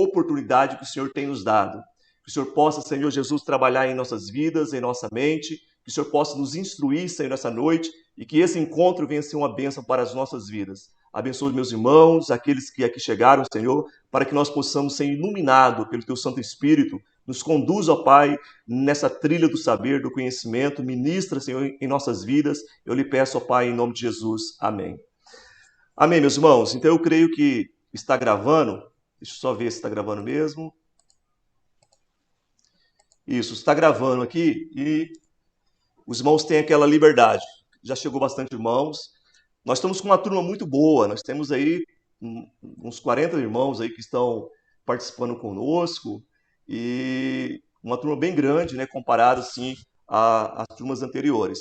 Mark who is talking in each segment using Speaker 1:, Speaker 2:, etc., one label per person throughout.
Speaker 1: oportunidade que o Senhor tem nos dado. Que o Senhor possa, Senhor Jesus, trabalhar em nossas vidas, em nossa mente, que o Senhor possa nos instruir, Senhor, nessa noite, e que esse encontro venha ser uma bênção para as nossas vidas. Abençoe meus irmãos, aqueles que aqui chegaram, Senhor, para que nós possamos ser iluminados pelo Teu Santo Espírito. Nos conduz, ó Pai, nessa trilha do saber, do conhecimento. Ministra, Senhor, em nossas vidas. Eu lhe peço, ó Pai, em nome de Jesus. Amém. Amém, meus irmãos. Então eu creio que está gravando. Deixa eu só ver se está gravando mesmo. Isso, está gravando aqui e os irmãos têm aquela liberdade. Já chegou bastante irmãos. Nós estamos com uma turma muito boa. Nós temos aí uns 40 irmãos aí que estão participando conosco e uma turma bem grande, né, comparada assim às turmas anteriores.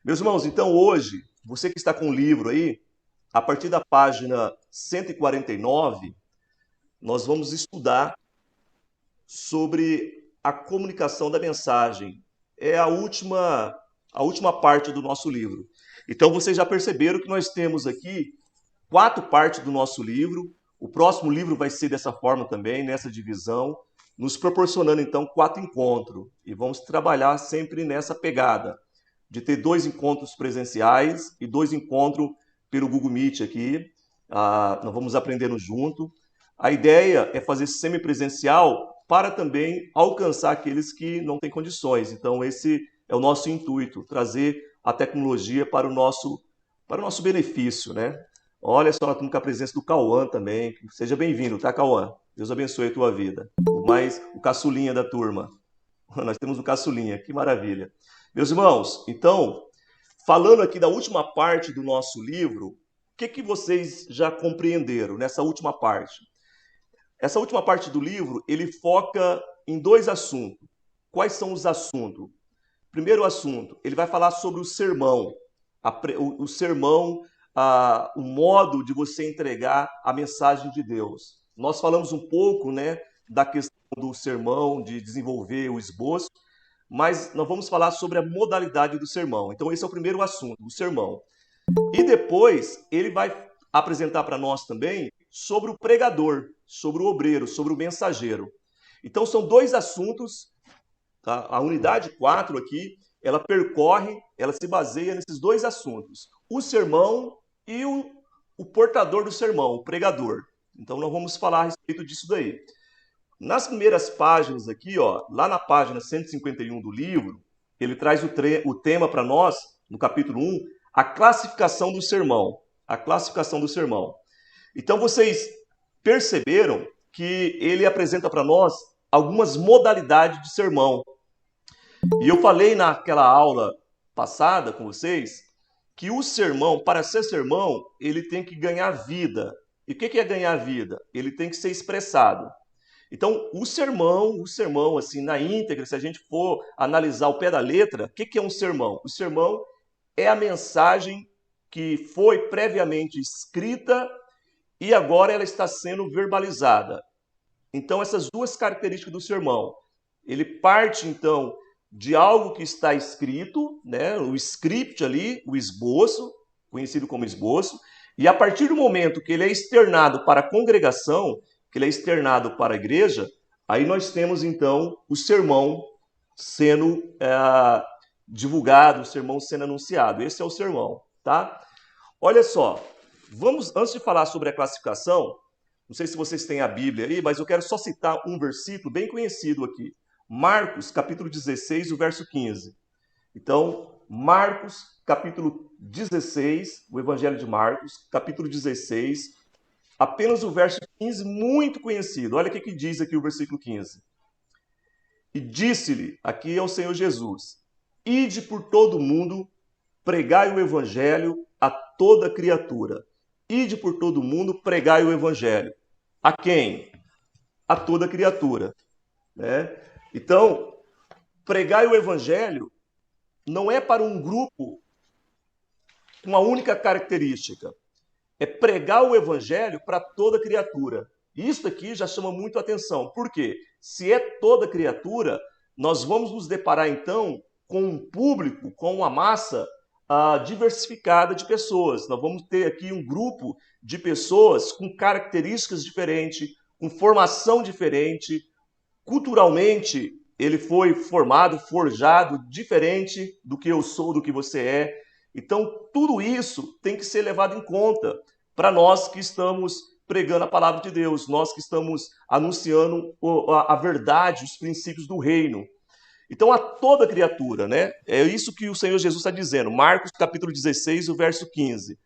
Speaker 1: Meus irmãos, então hoje, você que está com o livro aí, a partir da página 149, nós vamos estudar sobre a comunicação da mensagem. É a última parte do nosso livro. Então vocês já perceberam que nós temos aqui 4 partes do nosso livro. O próximo livro vai ser dessa forma também, nessa divisão, nos proporcionando então 4 encontros. E vamos trabalhar sempre nessa pegada, de ter 2 encontros presenciais e 2 encontros pelo Google Meet aqui. Nós vamos aprendendo junto. A ideia é fazer semipresencial para também alcançar aqueles que não têm condições. Então esse é o nosso intuito, trazer a tecnologia para o nosso benefício, né? Olha só, nós estamos com a presença do Cauã também. Seja bem-vindo, tá, Cauã? Deus abençoe a tua vida. O caçulinha da turma. Nós temos o caçulinha, que maravilha. Meus irmãos, então, falando aqui da última parte do nosso livro, o que vocês já compreenderam nessa última parte? Essa última parte do livro, ele foca em 2 assuntos. Quais são os assuntos? Primeiro assunto, ele vai falar sobre o sermão. O sermão, o modo de você entregar a mensagem de Deus. Nós falamos um pouco, né, da questão do sermão, de desenvolver o esboço, mas nós vamos falar sobre a modalidade do sermão. Então esse é o primeiro assunto, o sermão. E depois ele vai apresentar para nós também sobre o pregador, sobre o obreiro, sobre o mensageiro. Então são 2 assuntos, tá? A unidade 4 aqui, ela se baseia nesses 2 assuntos. O sermão e o portador do sermão, o pregador. Então nós vamos falar a respeito disso daí. Nas primeiras páginas aqui, ó, lá na página 151 do livro, ele traz o tema para nós, no capítulo 1, a classificação do sermão. A classificação do sermão. Então vocês perceberam que ele apresenta para nós algumas modalidades de sermão. E eu falei naquela aula passada com vocês que o sermão, para ser sermão, ele tem que ganhar vida. E o que é ganhar vida? Ele tem que ser expressado. Então, o sermão, assim, na íntegra, se a gente for analisar o pé da letra, o que é um sermão? O sermão é a mensagem que foi previamente escrita e agora ela está sendo verbalizada. Então, essas 2 características do sermão. Ele parte, então, de algo que está escrito, né, o script ali, o esboço, conhecido como esboço, e a partir do momento que ele é externado para a congregação, que ele é externado para a igreja, aí nós temos, então, o sermão sendo divulgado, o sermão sendo anunciado. Esse é o sermão, tá? Olha só, antes de falar sobre a classificação, não sei se vocês têm a Bíblia aí, mas eu quero só citar um versículo bem conhecido aqui. Marcos, capítulo 16, o verso 15. Então, Marcos, capítulo 16, o Evangelho de Marcos, capítulo 16, apenas o verso 15, muito conhecido. Olha o que diz aqui o versículo 15. E disse-lhe, aqui é o Senhor Jesus, ide por todo o mundo, pregai o Evangelho a toda criatura. Ide por todo o mundo, pregai o Evangelho. A quem? A toda criatura. Né? Então, pregai o Evangelho não é para um grupo com uma única característica. É pregar o Evangelho para toda criatura. Isso aqui já chama muito a atenção. Por quê? Se é toda criatura, nós vamos nos deparar, então, com um público, com uma massa diversificada de pessoas. Nós vamos ter aqui um grupo de pessoas com características diferentes, com formação diferente, culturalmente ele foi formado, forjado diferente do que eu sou, do que você é. Então, tudo isso tem que ser levado em conta para nós que estamos pregando a palavra de Deus, nós que estamos anunciando a verdade, os princípios do reino. Então, a toda criatura, né? É isso que o Senhor Jesus está dizendo. Marcos, capítulo 16, o verso 15.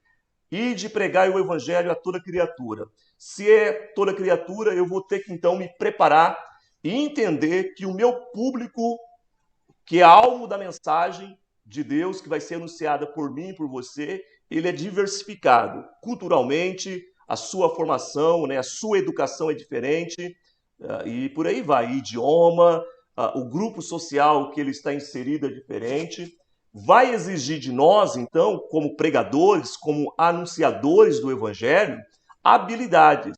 Speaker 1: Ide pregai o evangelho a toda criatura. Se é toda criatura, eu vou ter que, então, me preparar e entender que o meu público, que é alvo da mensagem de Deus, que vai ser anunciada por mim e por você, ele é diversificado. Culturalmente, a sua formação, né, a sua educação é diferente, e por aí vai. Idioma, o grupo social que ele está inserido é diferente. Vai exigir de nós, então, como pregadores, como anunciadores do evangelho, habilidades.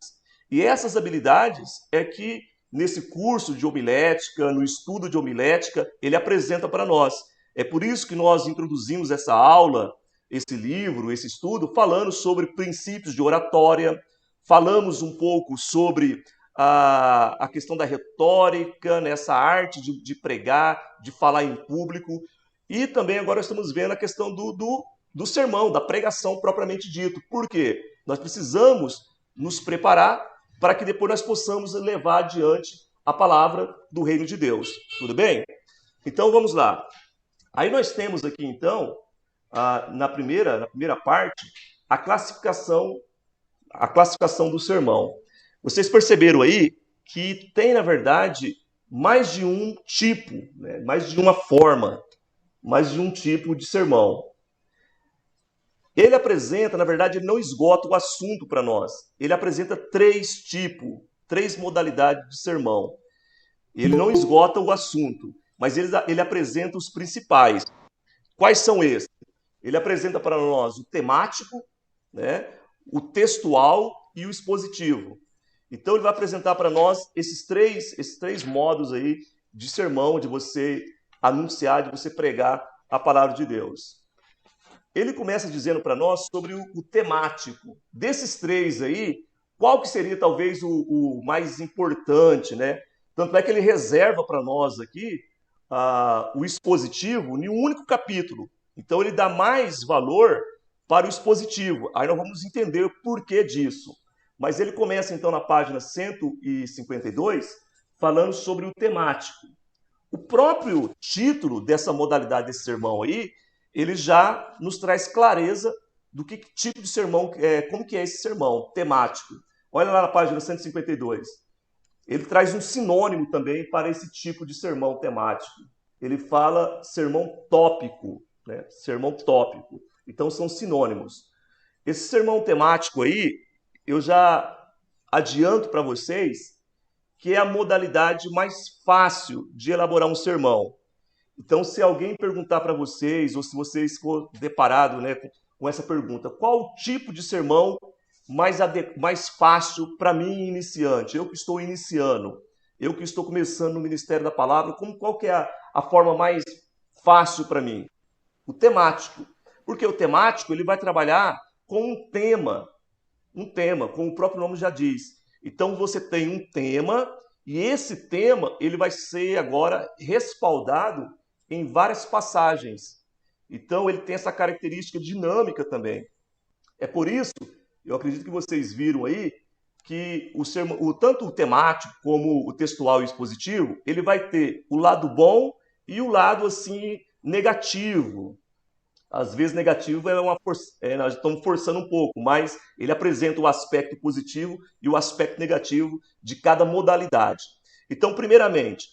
Speaker 1: E essas habilidades é que, nesse curso de homilética, no estudo de homilética, ele apresenta para nós. É por isso que nós introduzimos essa aula, esse livro, esse estudo, falando sobre princípios de oratória, falamos um pouco sobre a questão da retórica, nessa arte de pregar, de falar em público, e também agora estamos vendo a questão do sermão, da pregação propriamente dito. Por quê? Nós precisamos nos preparar para que depois nós possamos levar adiante a palavra do reino de Deus. Tudo bem? Então vamos lá. Aí nós temos aqui então, na primeira parte, a classificação do sermão. Vocês perceberam aí que tem, na verdade, mais de um tipo, né? Mais de uma forma, mais de um tipo de sermão. Ele apresenta, na verdade, ele não esgota o assunto para nós. Ele apresenta três modalidades de sermão. Ele não esgota o assunto, mas ele apresenta os principais. Quais são esses? Ele apresenta para nós o temático, né, o textual e o expositivo. Então ele vai apresentar para nós esses três modos aí de sermão, de você anunciar, de você pregar a palavra de Deus. Ele começa dizendo para nós sobre o temático. Desses três aí, qual que seria talvez o mais importante, né? Tanto é que ele reserva para nós aqui o expositivo em um único capítulo. Então ele dá mais valor para o expositivo. Aí nós vamos entender o porquê disso. Mas ele começa então na página 152, falando sobre o temático. O próprio título dessa modalidade desse sermão aí, ele já nos traz clareza do que tipo de sermão, como que é esse sermão temático. Olha lá na página 152. Ele traz um sinônimo também para esse tipo de sermão temático. Ele fala sermão tópico, né? Sermão tópico. Então são sinônimos. Esse sermão temático aí, eu já adianto para vocês que é a modalidade mais fácil de elaborar um sermão. Então, se alguém perguntar para vocês, ou se vocês for deparado, né, com essa pergunta, qual o tipo de sermão mais fácil para mim, iniciante? Eu que estou iniciando, eu que estou começando no Ministério da Palavra, qual que é a forma mais fácil para mim? O temático. Porque o temático ele vai trabalhar com um tema, como o próprio nome já diz. Então você tem um tema e esse tema ele vai ser agora respaldado em várias passagens. Então ele tem essa característica dinâmica também. É por isso, eu acredito que vocês viram aí, que tanto o temático como o textual e o expositivo, ele vai ter o lado bom e o lado assim negativo. Às vezes negativo nós estamos forçando um pouco, mas ele apresenta o aspecto positivo e o aspecto negativo de cada modalidade. Então, primeiramente,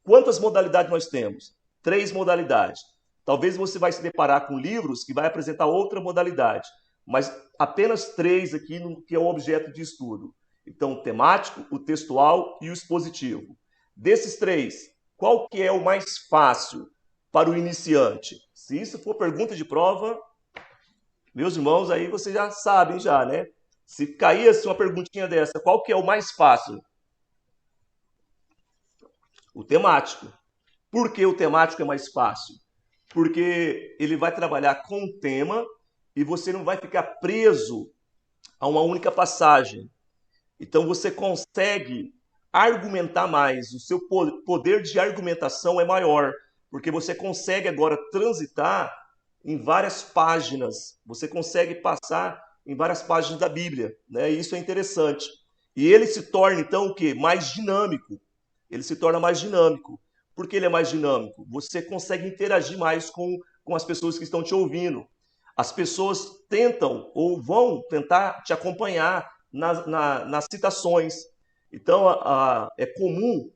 Speaker 1: quantas modalidades nós temos? 3 modalidades. Talvez você vai se deparar com livros que vai apresentar outra modalidade, mas apenas 3 aqui que é o objeto de estudo. Então, o temático, o textual e o expositivo. Desses 3, qual que é o mais fácil para o iniciante? Se isso for pergunta de prova, meus irmãos, aí vocês já sabem já, né? Se cair assim uma perguntinha dessa, qual que é o mais fácil? O temático. Por que o temático é mais fácil? Porque ele vai trabalhar com o tema e você não vai ficar preso a uma única passagem. Então você consegue argumentar mais, o seu poder de argumentação é maior, porque você consegue agora transitar em várias páginas, você consegue passar em várias páginas da Bíblia, né? E isso é interessante. E ele se torna então o quê? Mais dinâmico. Ele se torna mais dinâmico. Por que ele é mais dinâmico? Você consegue interagir mais com as pessoas que estão te ouvindo. As pessoas tentam ou vão tentar te acompanhar nas citações. Então, é comum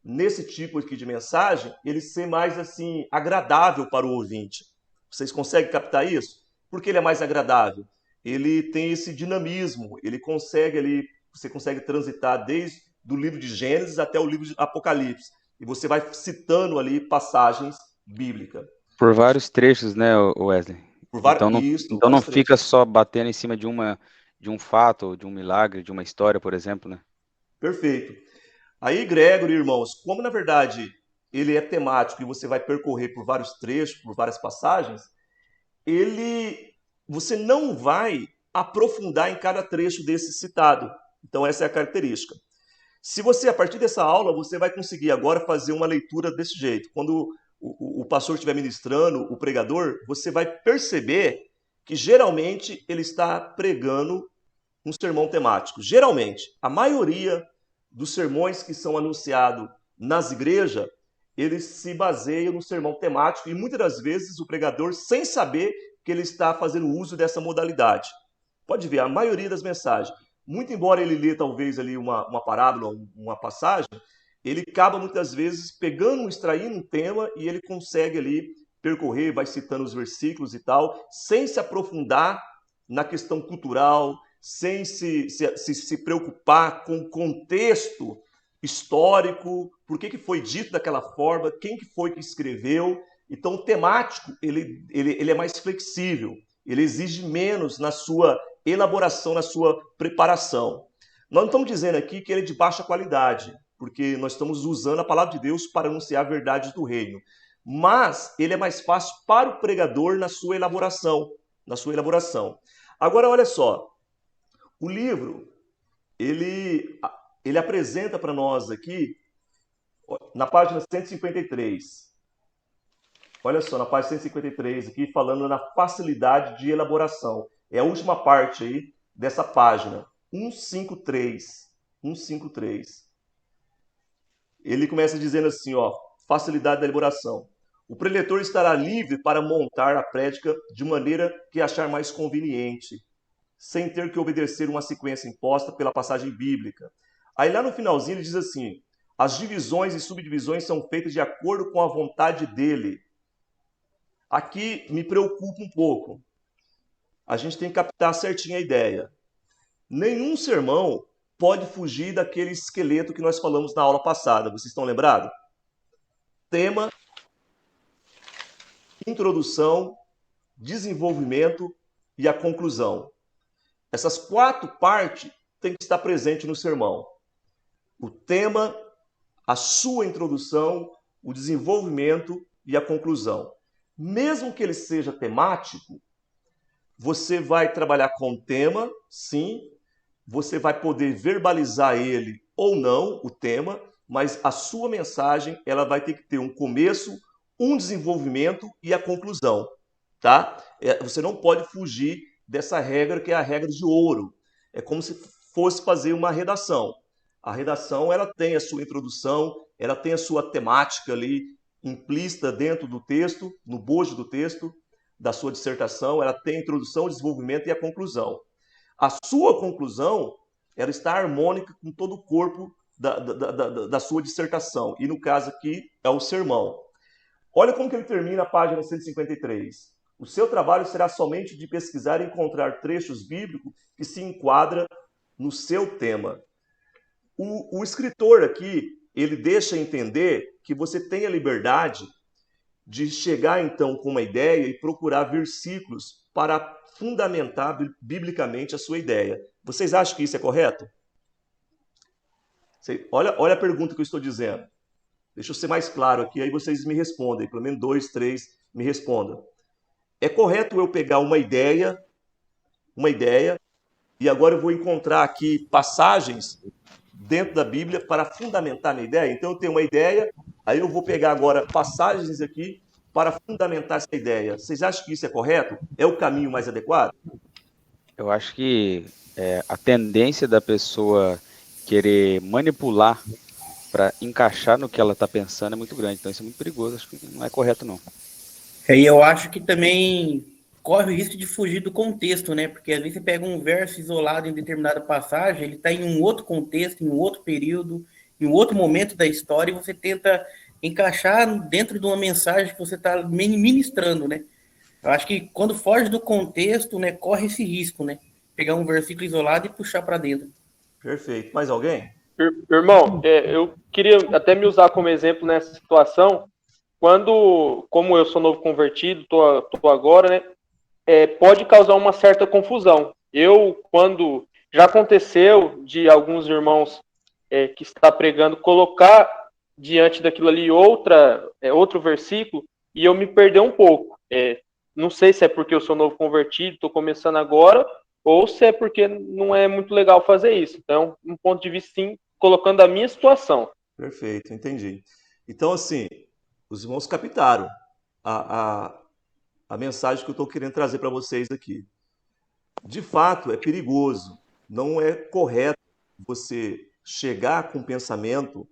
Speaker 1: nesse tipo aqui de mensagem ele ser mais assim agradável para o ouvinte. Vocês conseguem captar isso? Por que ele é mais agradável? Ele tem esse dinamismo, ele consegue ali, você consegue transitar desde do livro de Gênesis até o livro de Apocalipse. E você vai citando ali passagens bíblicas.
Speaker 2: Por vários trechos, né, Wesley?
Speaker 1: Por
Speaker 2: Então
Speaker 1: vários,
Speaker 2: não,
Speaker 1: isso,
Speaker 2: então não
Speaker 1: vários
Speaker 2: fica
Speaker 1: trechos.
Speaker 2: só batendo em cima de um fato, de um milagre, de uma história, por exemplo, né?
Speaker 1: Perfeito. Aí, Gregory, irmãos, como na verdade ele é temático e você vai percorrer por vários trechos, por várias passagens, ele você não vai aprofundar em cada trecho desse citado. Então essa é a característica. Se você, a partir dessa aula, você vai conseguir agora fazer uma leitura desse jeito. Quando o pastor estiver ministrando, o pregador, você vai perceber que geralmente ele está pregando um sermão temático. Geralmente, a maioria dos sermões que são anunciados nas igrejas, eles se baseiam no sermão temático e muitas das vezes o pregador, sem saber que ele está fazendo uso dessa modalidade. Pode ver, a maioria das mensagens, muito embora ele lê talvez ali uma parábola, uma passagem, ele acaba muitas vezes pegando, extraindo um tema e ele consegue ali percorrer, vai citando os versículos e tal, sem se aprofundar na questão cultural, sem se preocupar com o contexto histórico, por que foi dito daquela forma, quem que foi que escreveu. Então, o temático ele é mais flexível, ele exige menos na sua elaboração, na sua preparação. Nós não estamos dizendo aqui que ele é de baixa qualidade, porque nós estamos usando a palavra de Deus para anunciar verdades do reino. Mas ele é mais fácil para o pregador na sua elaboração, na sua elaboração. Agora, olha só, o livro, ele, ele apresenta para nós aqui, na página 153, olha só, na página 153 aqui, falando na facilidade de elaboração. É a última parte aí dessa página, 153. 153. Ele começa dizendo assim, ó, facilidade da elaboração. O preletor estará livre para montar a prédica de maneira que achar mais conveniente, sem ter que obedecer uma sequência imposta pela passagem bíblica. Aí lá no finalzinho ele diz assim, as divisões e subdivisões são feitas de acordo com a vontade dele. Aqui me preocupa um pouco. A gente tem que captar certinho a ideia. Nenhum sermão pode fugir daquele esqueleto que nós falamos na aula passada. Vocês estão lembrados? Tema, introdução, desenvolvimento e a conclusão. Essas quatro partes têm que estar presentes no sermão. O tema, a sua introdução, o desenvolvimento e a conclusão. Mesmo que ele seja temático, você vai trabalhar com o tema, sim, você vai poder verbalizar ele ou não, o tema, mas a sua mensagem ela vai ter que ter um começo, um desenvolvimento e a conclusão, tá? Você não pode fugir dessa regra que é a regra de ouro. É como se fosse fazer uma redação. A redação ela tem a sua introdução, ela tem a sua temática ali implícita dentro do texto, no bojo do texto, da sua dissertação, ela tem a introdução, o desenvolvimento e a conclusão. A sua conclusão ela está harmônica com todo o corpo da sua dissertação. E no caso aqui é o sermão. Olha como que ele termina a página 153. O seu trabalho será somente de pesquisar e encontrar trechos bíblicos que se enquadram no seu tema. O escritor aqui, ele deixa entender que você tem a liberdade de chegar então com uma ideia e procurar versículos para fundamentar biblicamente a sua ideia. Vocês acham que isso é correto? Olha a pergunta que eu estou dizendo. Deixa eu ser mais claro aqui, aí vocês me respondem, pelo menos 2, 3 me respondam. É correto eu pegar uma ideia e agora eu vou encontrar aqui passagens dentro da Bíblia para fundamentar a minha ideia. Então eu tenho uma ideia, aí eu vou pegar agora passagens aqui para fundamentar essa ideia. Vocês acham que isso é correto? É o caminho mais adequado?
Speaker 2: Eu acho que a tendência da pessoa querer manipular para encaixar no que ela está pensando é muito grande. Então isso é muito perigoso, acho que não é correto, não.
Speaker 3: E eu acho que também corre o risco de fugir do contexto, né? Porque às vezes você pega um verso isolado em determinada passagem, ele está em um outro contexto, em um outro período, em um outro momento da história, e você tenta encaixar dentro de uma mensagem que você está ministrando, né? Eu acho que quando foge do contexto, né, corre esse risco, né? Pegar um versículo isolado e puxar para dentro.
Speaker 1: Perfeito. Mais alguém?
Speaker 4: Irmão, eu queria até me usar como exemplo nessa situação. Quando, como eu sou novo convertido, tô agora, né? Pode causar uma certa confusão. Quando já aconteceu de alguns irmãos que está pregando colocar diante daquilo ali outro versículo e eu me perder um pouco. Não sei se é porque eu sou novo convertido, estou começando agora, ou se é porque não é muito legal fazer isso. Então, um ponto de vista, sim, colocando a minha situação.
Speaker 1: Perfeito, entendi. Então, assim, os irmãos captaram a, a, a mensagem que eu estou querendo trazer para vocês aqui. De fato, é perigoso. Não é correto você chegar com um pensamento.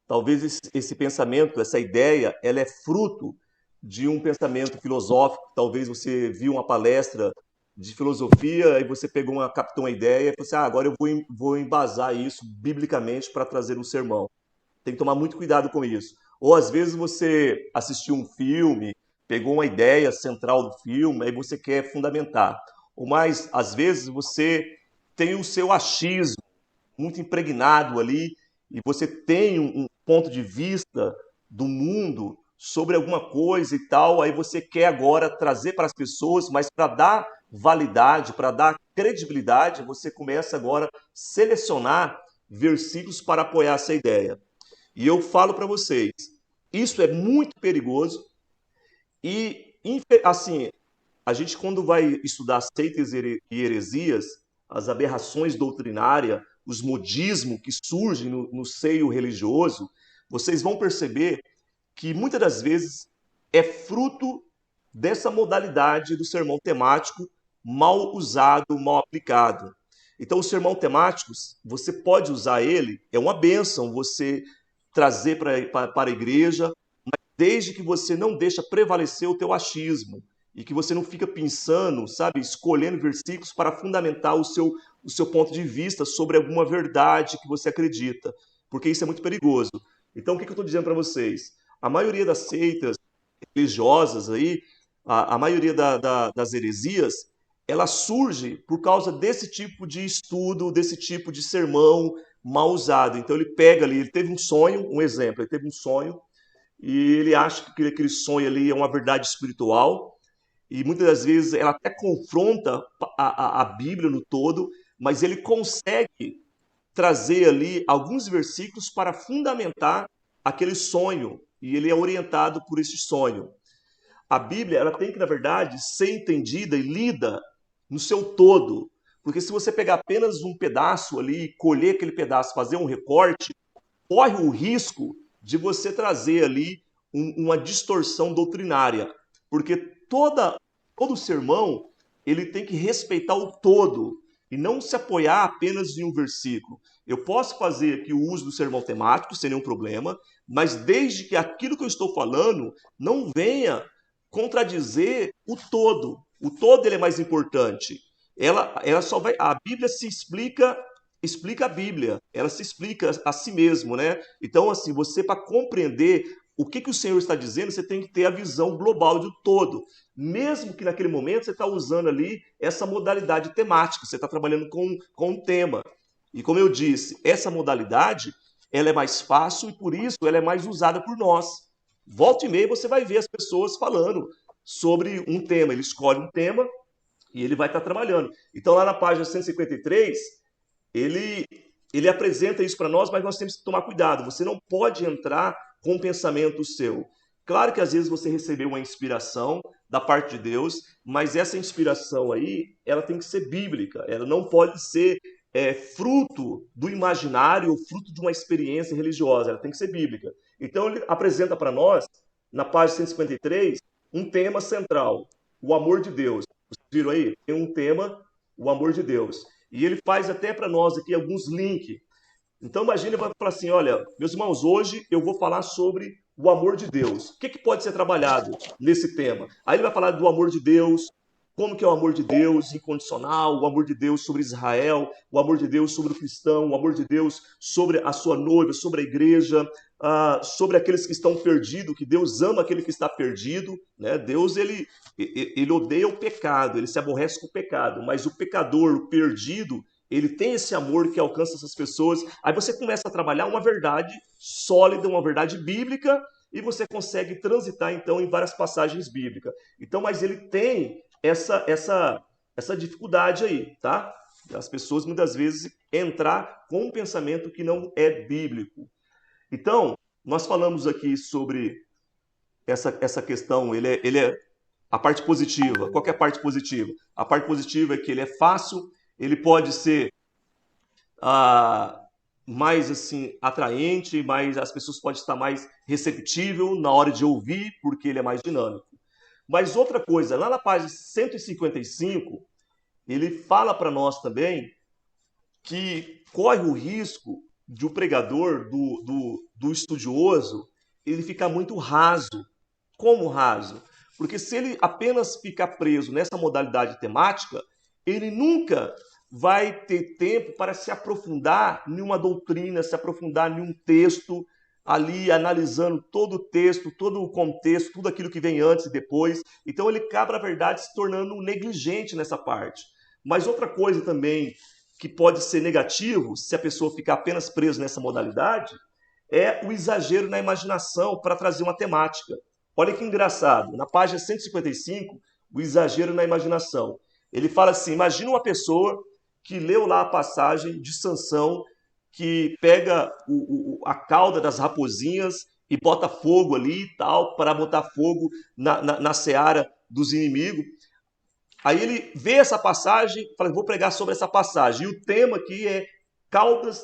Speaker 1: Talvez esse pensamento, essa ideia, ela é fruto de um pensamento filosófico. Talvez você viu uma palestra de filosofia e você captou uma ideia e falou assim, agora eu vou embasar isso biblicamente para trazer um sermão. Tem que tomar muito cuidado com isso. Ou às vezes você assistiu um filme, pegou uma ideia central do filme, aí você quer fundamentar. Ou mais, às vezes você tem o seu achismo muito impregnado ali e você tem um ponto de vista do mundo sobre alguma coisa e tal, aí você quer agora trazer para as pessoas, mas para dar validade, para dar credibilidade, você começa agora a selecionar versículos para apoiar essa ideia. E eu falo para vocês, isso é muito perigoso e, assim, a gente quando vai estudar seitas e heresias, as aberrações doutrinárias, os modismos que surgem no seio religioso, vocês vão perceber que muitas das vezes é fruto dessa modalidade do sermão temático mal usado, mal aplicado. Então, o sermão temático, você pode usar ele, é uma bênção você trazer para a igreja, mas desde que você não deixa prevalecer o teu achismo e que você não fica pensando, sabe, escolhendo versículos para fundamentar o seu ponto de vista sobre alguma verdade que você acredita, porque isso é muito perigoso. Então, o que eu estou dizendo para vocês? A maioria das seitas religiosas aí, a maioria das heresias, ela surge por causa desse tipo de estudo, desse tipo de sermão mal usado. Então ele pega ali, ele teve um sonho, um exemplo, ele teve um sonho e ele acha que aquele sonho ali é uma verdade espiritual e muitas das vezes ela até confronta a Bíblia no todo, mas ele consegue trazer ali alguns versículos para fundamentar aquele sonho e ele é orientado por esse sonho. A Bíblia ela tem que, na verdade, ser entendida e lida no seu todo. Porque se você pegar apenas um pedaço ali, colher aquele pedaço, fazer um recorte, corre o risco de você trazer ali uma distorção doutrinária. Porque todo sermão ele tem que respeitar o todo e não se apoiar apenas em um versículo. Eu posso fazer aqui o uso do sermão temático sem nenhum problema, mas desde que aquilo que eu estou falando não venha contradizer o todo. O todo ele é mais importante. Ela só vai. A Bíblia explica a Bíblia. Ela se explica a si mesmo, né? Então, assim, você para compreender o que o Senhor está dizendo, você tem que ter a visão global do todo. Mesmo que naquele momento você está usando ali essa modalidade temática, você está trabalhando com um tema. E como eu disse, essa modalidade ela é mais fácil e por isso ela é mais usada por nós. Volta e meia você vai ver as pessoas falando sobre um tema. Ele escolhe um tema e ele vai estar trabalhando. Então, lá na página 153, ele, ele apresenta isso para nós, mas nós temos que tomar cuidado. Você não pode entrar com um pensamento seu. Claro que às vezes você recebeu uma inspiração da parte de Deus, mas essa inspiração aí, ela tem que ser bíblica, ela não pode ser fruto do imaginário, fruto de uma experiência religiosa, ela tem que ser bíblica. Então ele apresenta para nós, na página 153, um tema central, o amor de Deus. Vocês viram aí? Tem um tema, o amor de Deus. E ele faz até para nós aqui alguns links. Então imagina, ele vai falar assim, olha, meus irmãos, hoje eu vou falar sobre o amor de Deus. O que pode ser trabalhado nesse tema? Aí ele vai falar do amor de Deus, como que é o amor de Deus incondicional, o amor de Deus sobre Israel, o amor de Deus sobre o cristão, o amor de Deus sobre a sua noiva, sobre a igreja, sobre aqueles que estão perdidos, que Deus ama aquele que está perdido, né? Deus, ele odeia o pecado, ele se aborrece com o pecado, mas o pecador, o perdido, ele tem esse amor que alcança essas pessoas. Aí você começa a trabalhar uma verdade sólida, uma verdade bíblica, e você consegue transitar, então, em várias passagens bíblicas. Então, mas ele tem essa dificuldade aí, tá? As pessoas, muitas vezes, entrar com um pensamento que não é bíblico. Então, nós falamos aqui sobre essa questão, ele é a parte positiva. Qual que é a parte positiva? A parte positiva é que ele é fácil, ele pode ser mais assim atraente, mais as pessoas podem estar mais receptível na hora de ouvir, porque ele é mais dinâmico. Mas outra coisa, lá na página 155, ele fala para nós também que corre o risco de o pregador, do estudioso, ele ficar muito raso. Como raso? Porque se ele apenas ficar preso nessa modalidade temática, ele nunca vai ter tempo para se aprofundar em uma doutrina, se aprofundar em um texto, ali analisando todo o texto, todo o contexto, tudo aquilo que vem antes e depois. Então ele acaba, na verdade, se tornando negligente nessa parte. Mas outra coisa também que pode ser negativo, se a pessoa ficar apenas presa nessa modalidade, é o exagero na imaginação para trazer uma temática. Olha que engraçado, na página 155, o exagero na imaginação. Ele fala assim, imagina uma pessoa que leu lá a passagem de Sansão, que pega a cauda das raposinhas e bota fogo ali e tal, para botar fogo na seara dos inimigos. Aí ele vê essa passagem, fala, vou pregar sobre essa passagem. E o tema aqui é caudas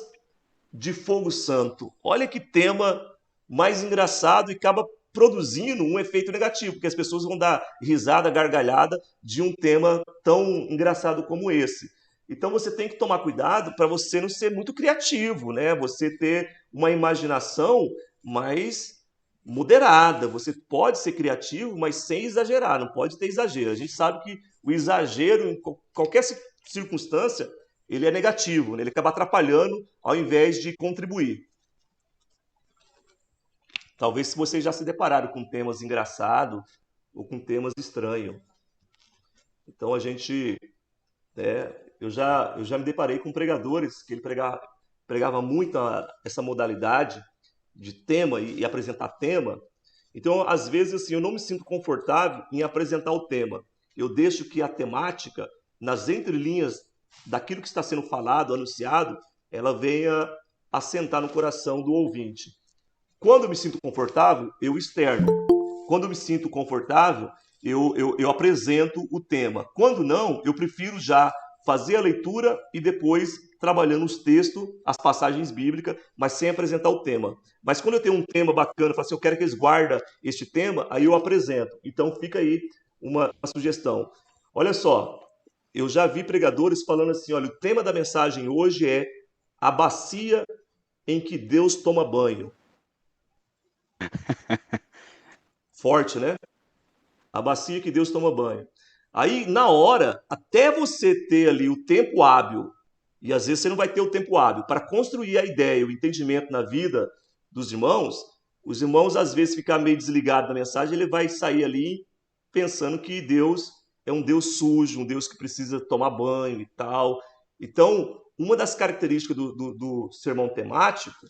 Speaker 1: de fogo santo. Olha que tema mais engraçado e acaba produzindo um efeito negativo, porque as pessoas vão dar risada, gargalhada de um tema tão engraçado como esse. Então você tem que tomar cuidado para você não ser muito criativo, né? Você ter uma imaginação mais moderada. Você pode ser criativo, mas sem exagerar, não pode ter exagero. A gente sabe que o exagero, em qualquer circunstância, ele é negativo, né? Ele acaba atrapalhando ao invés de contribuir. Talvez se vocês já se depararam com temas engraçados ou com temas estranhos. Então a gente... eu já me deparei com pregadores que ele pregava muito essa modalidade de tema e apresentar tema. Então, às vezes, assim, eu não me sinto confortável em apresentar o tema. Eu deixo que a temática, nas entrelinhas daquilo que está sendo falado, anunciado, ela venha assentar no coração do ouvinte. Quando eu me sinto confortável, eu externo. Quando eu me sinto confortável, eu apresento o tema. Quando não, eu prefiro já fazer a leitura e depois trabalhando os textos, as passagens bíblicas, mas sem apresentar o tema. Mas quando eu tenho um tema bacana, eu falo assim, eu quero que eles guardem este tema, aí eu apresento. Então fica aí uma sugestão. Olha só, eu já vi pregadores falando assim, olha, o tema da mensagem hoje é a bacia em que Deus toma banho. Forte, né? A bacia que Deus toma banho. Aí, na hora, até você ter ali o tempo hábil, e às vezes você não vai ter o tempo hábil, para construir a ideia, o entendimento na vida dos irmãos, os irmãos às vezes ficam meio desligados da mensagem, ele vai sair ali pensando que Deus é um Deus sujo, um Deus que precisa tomar banho e tal. Então, uma das características do sermão temático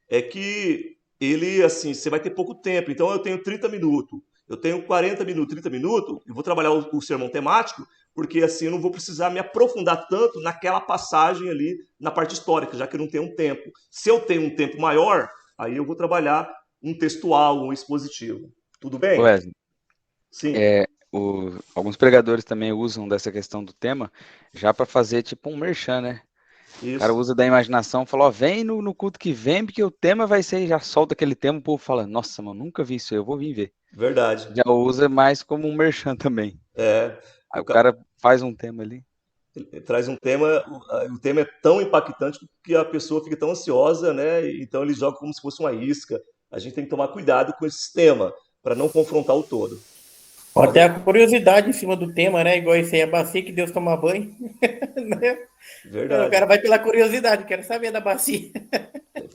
Speaker 1: é que ele, assim, você vai ter pouco tempo. Então, eu tenho 30 minutos. Eu tenho 40 minutos, 30 minutos, eu vou trabalhar o sermão temático, porque assim eu não vou precisar me aprofundar tanto naquela passagem ali, na parte histórica, já que eu não tenho um tempo. Se eu tenho um tempo maior, aí eu vou trabalhar um textual, um expositivo. Tudo bem?
Speaker 2: Wesley,
Speaker 1: Sim,
Speaker 2: alguns pregadores também usam dessa questão do tema já para fazer tipo um merchan, né? O cara
Speaker 1: isso.
Speaker 2: usa da imaginação, fala, ó, vem no culto que vem, porque o tema vai ser, já solta aquele tema, o povo fala, nossa, mano, nunca vi isso, eu vou vir ver.
Speaker 1: Verdade.
Speaker 2: Já usa mais como um merchan também.
Speaker 1: É,
Speaker 2: Aí
Speaker 1: o
Speaker 2: o cara faz um tema ali.
Speaker 1: traz um tema, o tema é tão impactante que a pessoa fica tão ansiosa, né? Então ele joga como se fosse uma isca. A gente tem que tomar cuidado com esse tema para não confrontar o todo.
Speaker 3: Ou
Speaker 1: Mas
Speaker 3: até a curiosidade em cima do tema, né? Igual esse aí, a bacia que Deus toma banho. Né? O
Speaker 1: verdade,
Speaker 3: cara vai pela curiosidade, quero saber da bacia.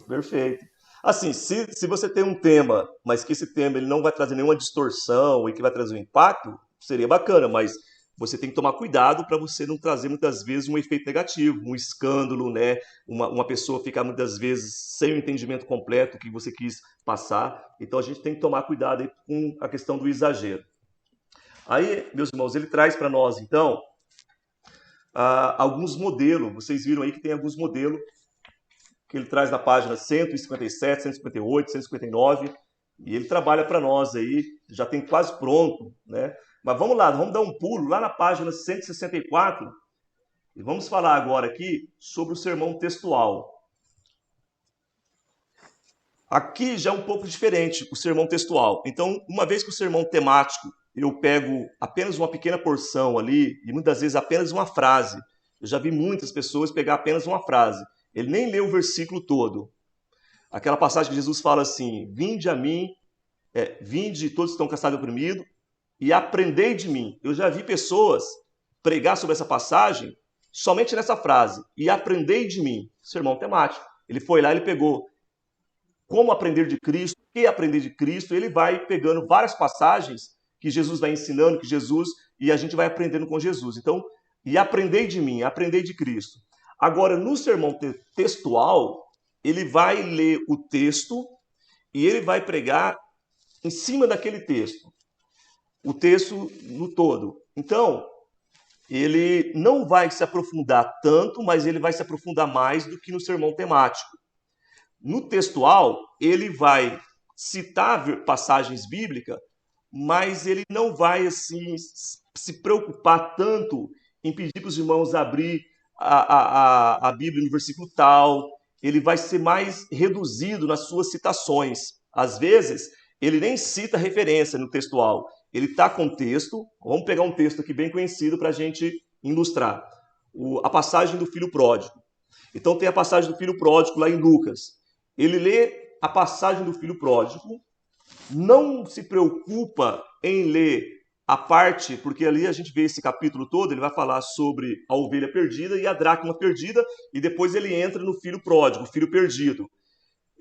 Speaker 1: perfeito. Assim, se você tem um tema, mas que esse tema ele não vai trazer nenhuma distorção e que vai trazer um impacto, seria bacana, mas você tem que tomar cuidado para você não trazer muitas vezes um efeito negativo, um escândalo, né? Uma pessoa ficar muitas vezes sem o entendimento completo que você quis passar. Então a gente tem que tomar cuidado aí com a questão do exagero. Aí, meus irmãos, ele traz para nós, então, alguns modelos. Vocês viram aí que tem alguns modelos que ele traz na página 157, 158, 159, e ele trabalha para nós aí, já tem quase pronto, né? Mas vamos lá, vamos dar um pulo lá na página 164 e vamos falar agora aqui sobre o sermão textual. Aqui já é um pouco diferente o sermão textual. Então, uma vez que o sermão temático eu pego apenas uma pequena porção ali, e muitas vezes apenas uma frase. Eu já vi muitas pessoas pegar apenas uma frase. Ele nem lê o versículo todo. Aquela passagem que Jesus fala assim: vinde a mim, vinde todos que estão cansados e oprimidos, e aprendei de mim. Eu já vi pessoas pregar sobre essa passagem somente nessa frase, e aprendei de mim. Sermão temático. Ele foi lá, ele pegou como aprender de Cristo, o que aprender de Cristo, ele vai pegando várias passagens que Jesus vai ensinando, e a gente vai aprendendo com Jesus. Então, e aprendei de mim, aprendei de Cristo. Agora, no sermão textual, ele vai ler o texto e ele vai pregar em cima daquele texto, o texto no todo. Então, ele não vai se aprofundar tanto, mas ele vai se aprofundar mais do que no sermão temático. No textual, ele vai citar passagens bíblicas, mas ele não vai assim se preocupar tanto em pedir para os irmãos abrir a Bíblia no versículo tal. Ele vai ser mais reduzido nas suas citações. Às vezes, ele nem cita referência no textual. Ele está com texto. Vamos pegar um texto aqui bem conhecido para a gente ilustrar. A passagem do filho pródigo. Então tem a passagem do filho pródigo lá em Lucas. Ele lê a passagem do filho pródigo, não se preocupa em ler a parte, porque ali a gente vê esse capítulo todo, ele vai falar sobre a ovelha perdida e a dracma perdida, e depois ele entra no filho pródigo, o filho perdido.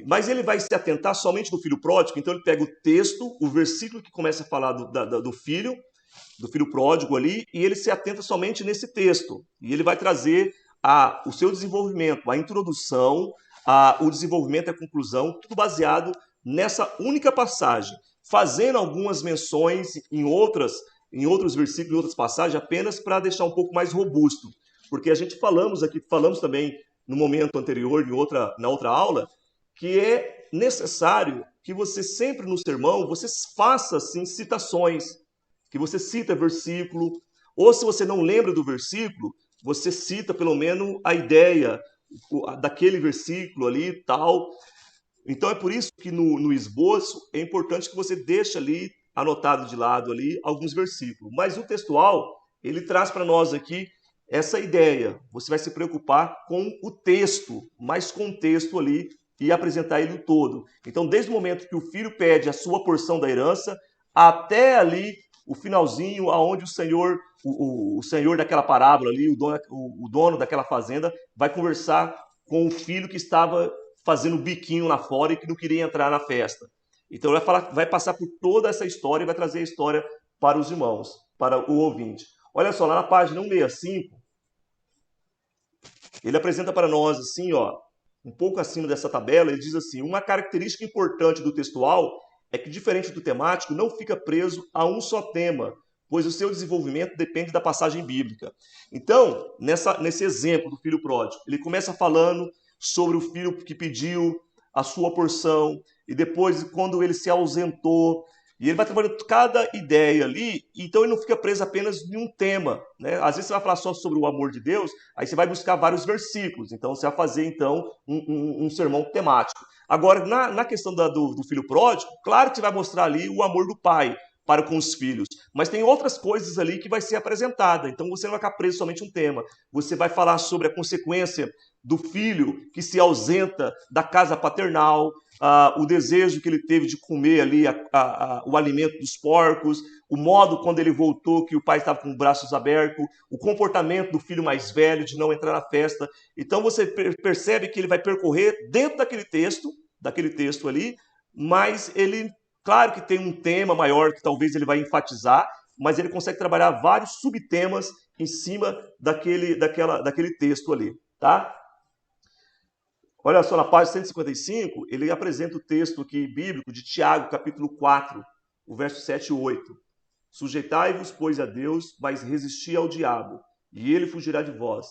Speaker 1: Mas ele vai se atentar somente no filho pródigo, então ele pega o texto, o versículo que começa a falar do filho pródigo ali, e ele se atenta somente nesse texto. E ele vai trazer o seu desenvolvimento, a introdução, o desenvolvimento e a conclusão, tudo baseado nessa única passagem, fazendo algumas menções em outros versículos, em outras passagens, apenas para deixar um pouco mais robusto. Porque a gente falamos também no momento anterior, na outra aula, que é necessário que você sempre no sermão, você faça assim, citações, que você cita versículo, ou se você não lembra do versículo, você cita pelo menos a ideia daquele versículo ali tal. Então é por isso que no esboço é importante que você deixe ali anotado de lado ali alguns versículos. Mas o textual, ele traz para nós aqui essa ideia. Você vai se preocupar com o texto, mais com o texto ali e apresentar ele todo. Então, desde o momento que o filho pede a sua porção da herança, até ali o finalzinho, aonde o senhor daquela parábola ali, o dono daquela fazenda, vai conversar com o filho que estava fazendo biquinho lá fora e que não queria entrar na festa. Então vai passar por toda essa história e vai trazer a história para os irmãos, para o ouvinte. Olha só, lá na página 165, ele apresenta para nós assim, ó, um pouco acima dessa tabela, ele diz assim: uma característica importante do textual é que, diferente do temático, não fica preso a um só tema, pois o seu desenvolvimento depende da passagem bíblica. Então, nesse exemplo do filho pródigo, ele começa falando sobre o filho que pediu a sua porção, e depois, quando ele se ausentou, E ele vai trabalhando cada ideia ali, então ele não fica preso apenas em um tema, né? Às vezes você vai falar só sobre o amor de Deus, aí você vai buscar vários versículos, então você vai fazer então um sermão temático. Agora, na questão do filho pródigo, claro que você vai mostrar ali o amor do pai para com os filhos, mas tem outras coisas ali que vai ser apresentada, então você não vai ficar preso somente em um tema, você vai falar sobre a consequência do filho que se ausenta da casa paternal, o desejo que ele teve de comer ali o alimento dos porcos, o modo quando ele voltou que o pai estava com os braços abertos, o comportamento do filho mais velho de não entrar na festa. Então você percebe que ele vai percorrer dentro daquele texto ali, mas ele, claro que tem um tema maior que talvez ele vai enfatizar, mas ele consegue trabalhar vários subtemas em cima daquele texto ali, tá? Olha só, na página 155, ele apresenta o texto aqui bíblico de Tiago, capítulo 4, o verso 7 e 8. Sujeitai-vos, pois, a Deus, mas resisti ao diabo, e ele fugirá de vós.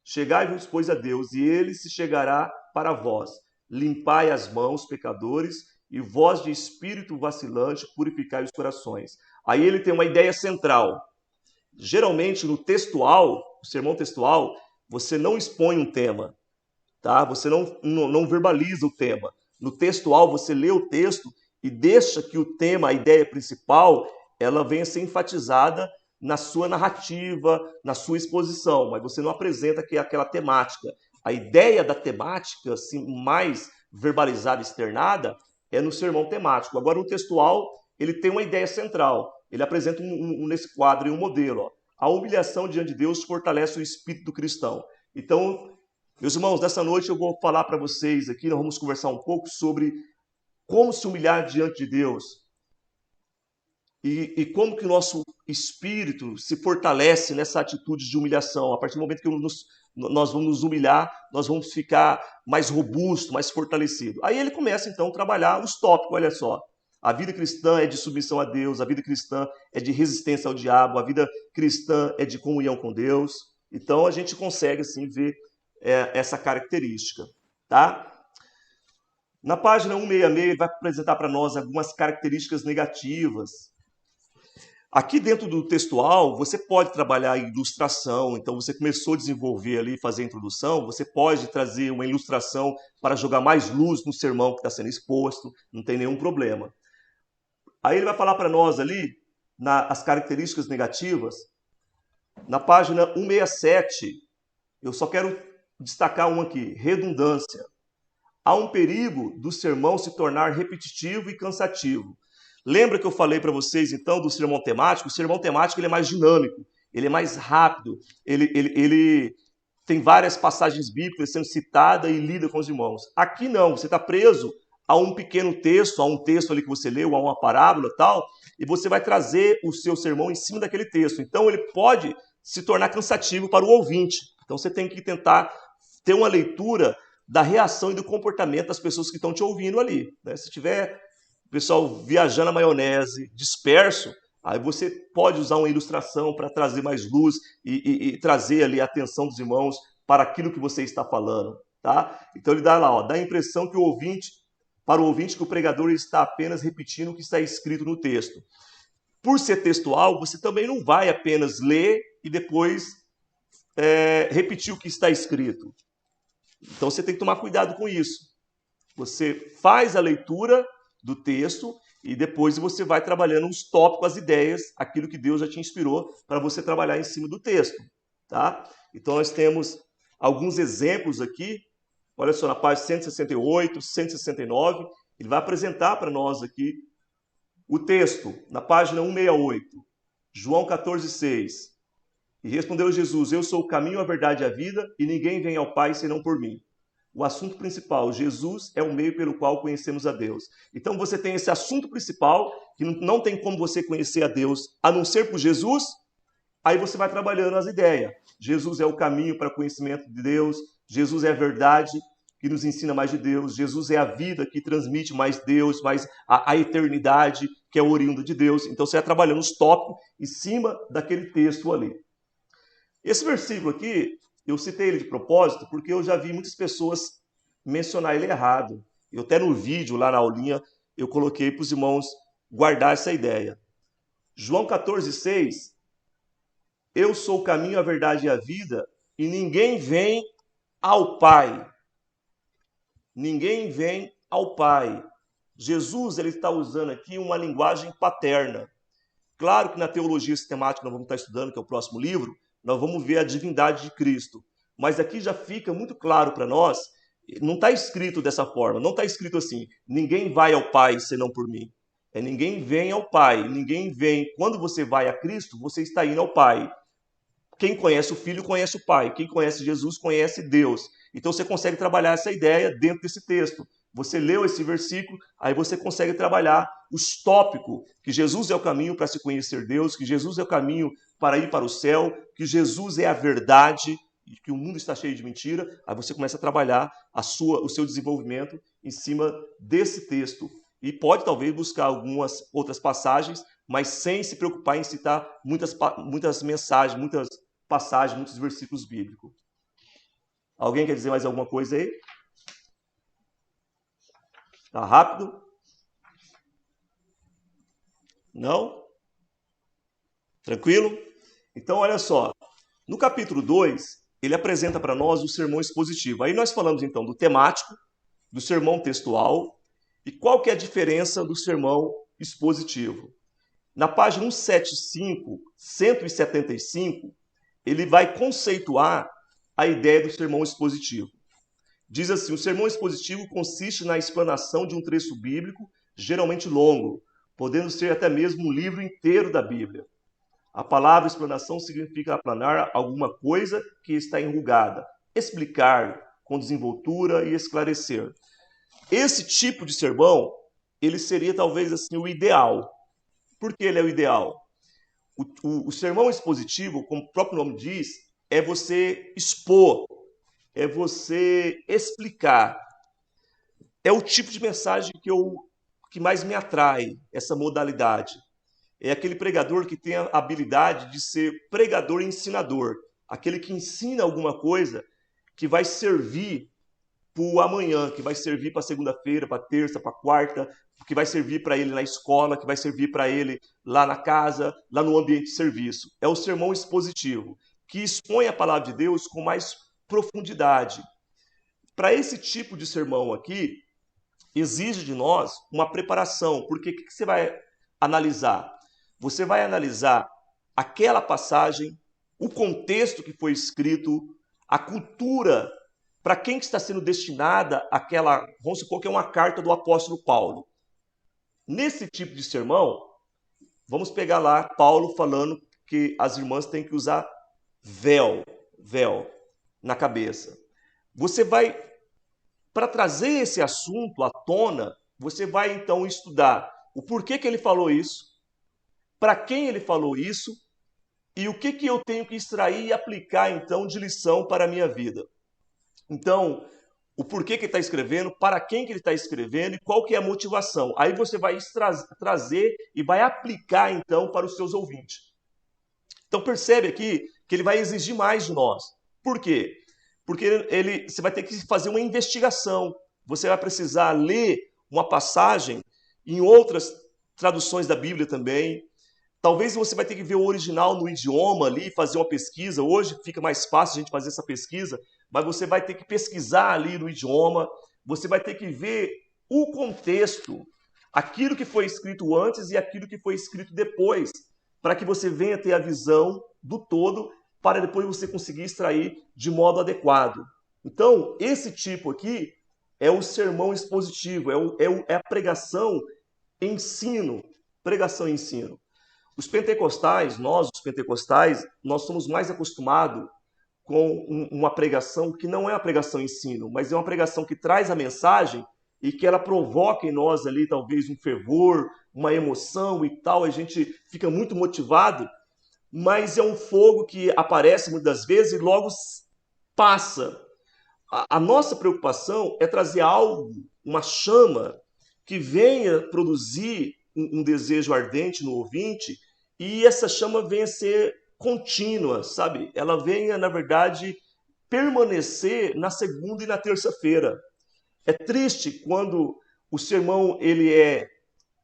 Speaker 1: Chegai-vos, pois, a Deus, e ele se chegará para vós. Limpai as mãos, pecadores, e vós de espírito vacilante, purificai os corações. Aí ele tem uma ideia central. Geralmente, no textual, o sermão textual, você não expõe um tema. Tá? Você não verbaliza o tema. No textual, você lê o texto e deixa que o tema, a ideia principal, ela venha a ser enfatizada na sua narrativa, na sua exposição, mas você não apresenta aquela temática. A ideia da temática, assim, mais verbalizada, externada, é no sermão temático. Agora, no textual, ele tem uma ideia central. Ele apresenta nesse quadro um modelo. Ó. A humilhação diante de Deus fortalece o espírito do cristão. Então, meus irmãos, nessa noite eu vou falar para vocês aqui, nós vamos conversar um pouco sobre como se humilhar diante de Deus e como que o nosso espírito se fortalece nessa atitude de humilhação. A partir do momento que nós vamos nos humilhar, nós vamos ficar mais robusto, mais fortalecido. Aí ele começa então a trabalhar os tópicos, olha só. A vida cristã é de submissão a Deus, a vida cristã é de resistência ao diabo, a vida cristã é de comunhão com Deus. Então a gente consegue assim ver essa característica, tá? Na página 166, ele vai apresentar para nós algumas características negativas. Aqui dentro do textual, você pode trabalhar a ilustração, então você começou a desenvolver ali, fazer a introdução, você pode trazer uma ilustração para jogar mais luz no sermão que está sendo exposto, não tem nenhum problema. Aí ele vai falar para nós ali, as características negativas. Na página 167, eu só quero destacar um aqui, redundância. Há um perigo do sermão se tornar repetitivo e cansativo. Lembra que eu falei para vocês, então, do sermão temático? O sermão temático ele é mais dinâmico, ele é mais rápido, ele tem várias passagens bíblicas sendo citadas e lidas com os irmãos. Aqui não, você está preso a um pequeno texto, a um texto ali que você leu, a uma parábola e tal, e você vai trazer o seu sermão em cima daquele texto. Então, ele pode se tornar cansativo para o ouvinte. Então, você tem que tentar ter uma leitura da reação e do comportamento das pessoas que estão te ouvindo ali. Né? Se tiver o pessoal viajando a maionese, disperso, aí você pode usar uma ilustração para trazer mais luz e trazer ali a atenção dos irmãos para aquilo que você está falando. Tá? Então ele dá lá, ó, dá a impressão que para o ouvinte que o pregador está apenas repetindo o que está escrito no texto. Por ser textual, você também não vai apenas ler e depois repetir o que está escrito. Então você tem que tomar cuidado com isso. Você faz a leitura do texto e depois você vai trabalhando os tópicos, as ideias, aquilo que Deus já te inspirou para você trabalhar em cima do texto. Tá? Então nós temos alguns exemplos aqui. Olha só, na página 168, 169, ele vai apresentar para nós aqui o texto, na página 168, João 14,6. E respondeu Jesus, eu sou o caminho, a verdade e a vida, e ninguém vem ao Pai senão por mim. O assunto principal, Jesus é o meio pelo qual conhecemos a Deus. Então você tem esse assunto principal, que não tem como você conhecer a Deus, a não ser por Jesus, aí você vai trabalhando as ideias. Jesus é o caminho para o conhecimento de Deus, Jesus é a verdade que nos ensina mais de Deus, Jesus é a vida que transmite mais Deus, mais a eternidade que é oriunda de Deus. Então você vai trabalhando os tópicos em cima daquele texto ali. Esse versículo aqui, eu citei ele de propósito porque eu já vi muitas pessoas mencionar ele errado. Eu até no vídeo, lá na aulinha, eu coloquei para os irmãos guardar essa ideia. João 14,6, eu sou o caminho, a verdade e a vida, e ninguém vem ao Pai. Ninguém vem ao Pai. Jesus, ele está usando aqui uma linguagem paterna. Claro que na teologia sistemática, nós vamos estar estudando, que é o próximo livro, nós vamos ver a divindade de Cristo. Mas aqui já fica muito claro para nós, não está escrito dessa forma, não está escrito assim, ninguém vai ao Pai senão por mim. Ninguém vem ao Pai, ninguém vem. Quando você vai a Cristo, você está indo ao Pai. Quem conhece o Filho conhece o Pai, quem conhece Jesus conhece Deus. Então você consegue trabalhar essa ideia dentro desse texto. Você leu esse versículo, aí você consegue trabalhar os tópicos, que Jesus é o caminho para se conhecer Deus, que Jesus é o caminho para ir para o céu, que Jesus é a verdade, e que o mundo está cheio de mentira. Aí você começa a trabalhar o seu desenvolvimento em cima desse texto. E pode talvez buscar algumas outras passagens, mas sem se preocupar em citar muitas mensagens, muitas passagens, muitos versículos bíblicos. Alguém quer dizer mais alguma coisa aí? Tá rápido? Não? Tranquilo? Então, olha só. No capítulo 2, ele apresenta para nós o sermão expositivo. Aí nós falamos, então, do temático, do sermão textual. E qual que é a diferença do sermão expositivo? Na página 175, ele vai conceituar a ideia do sermão expositivo. Diz assim, o sermão expositivo consiste na explanação de um trecho bíblico, geralmente longo, podendo ser até mesmo um livro inteiro da Bíblia. A palavra explanação significa aplanar alguma coisa que está enrugada, explicar com desenvoltura e esclarecer. Esse tipo de sermão, ele seria talvez assim o ideal. Por que ele é o ideal? O sermão expositivo, como o próprio nome diz, é você expor, é você explicar. É o tipo de mensagem que mais me atrai, essa modalidade. É aquele pregador que tem a habilidade de ser pregador e ensinador. Aquele que ensina alguma coisa que vai servir para o amanhã, que vai servir para segunda-feira, para terça, para quarta, que vai servir para ele na escola, que vai servir para ele lá na casa, lá no ambiente de serviço. É o sermão expositivo, que expõe a palavra de Deus com mais profundidade. Para esse tipo de sermão aqui, exige de nós uma preparação, porque o que você vai analisar? Você vai analisar aquela passagem, o contexto que foi escrito, a cultura, para quem está sendo destinada aquela, vamos supor que é uma carta do apóstolo Paulo. Nesse tipo de sermão, vamos pegar lá Paulo falando que as irmãs têm que usar véu na cabeça. Você vai, para trazer esse assunto à tona, você vai então estudar o porquê que ele falou isso, para quem ele falou isso e o que eu tenho que extrair e aplicar então de lição para a minha vida. Então, o porquê que ele está escrevendo, para quem que ele está escrevendo e qual que é a motivação. Aí você vai trazer e vai aplicar então para os seus ouvintes. Então percebe aqui que ele vai exigir mais de nós. Por quê? Porque você vai ter que fazer uma investigação. Você vai precisar ler uma passagem em outras traduções da Bíblia também. Talvez você vai ter que ver o original no idioma ali, fazer uma pesquisa. Hoje fica mais fácil a gente fazer essa pesquisa, mas você vai ter que pesquisar ali no idioma. Você vai ter que ver o contexto, aquilo que foi escrito antes e aquilo que foi escrito depois, para que você venha ter a visão do todo, para depois você conseguir extrair de modo adequado. Então, esse tipo aqui é o sermão expositivo, é a pregação ensino. Pregação e ensino. Os pentecostais, nós somos mais acostumados com uma pregação que não é uma pregação ensino, mas é uma pregação que traz a mensagem e que ela provoca em nós ali talvez um fervor, uma emoção e tal, a gente fica muito motivado, mas é um fogo que aparece muitas das vezes e logo passa. A nossa preocupação é trazer algo, uma chama que venha produzir um desejo ardente no ouvinte e essa chama venha a ser contínua, sabe? Ela venha, na verdade, permanecer na segunda e na terça-feira. É triste quando o sermão ele é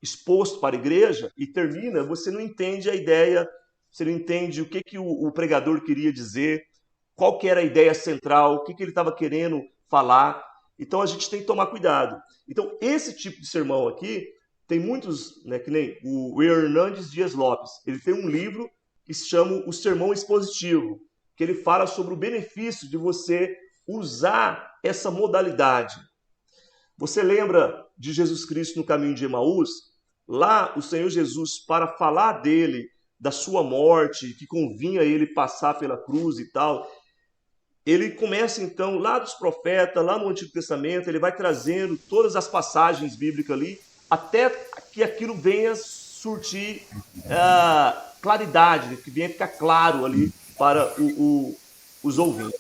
Speaker 1: exposto para a igreja e termina, você não entende a ideia, você não entende o que o pregador queria dizer, qual que era a ideia central, o que ele estava querendo falar. Então a gente tem que tomar cuidado. Então esse tipo de sermão aqui, tem muitos, né, que nem o Hernandes Dias Lopes, ele tem um livro que se chama O Sermão Expositivo, que ele fala sobre o benefício de você usar essa modalidade. Você lembra de Jesus Cristo no caminho de Emaús? Lá o Senhor Jesus, para falar dele, da sua morte, que convinha ele passar pela cruz e tal, ele começa então lá dos profetas, lá no Antigo Testamento, ele vai trazendo todas as passagens bíblicas ali, até que aquilo venha surtir claridade, que venha ficar claro ali para os ouvintes.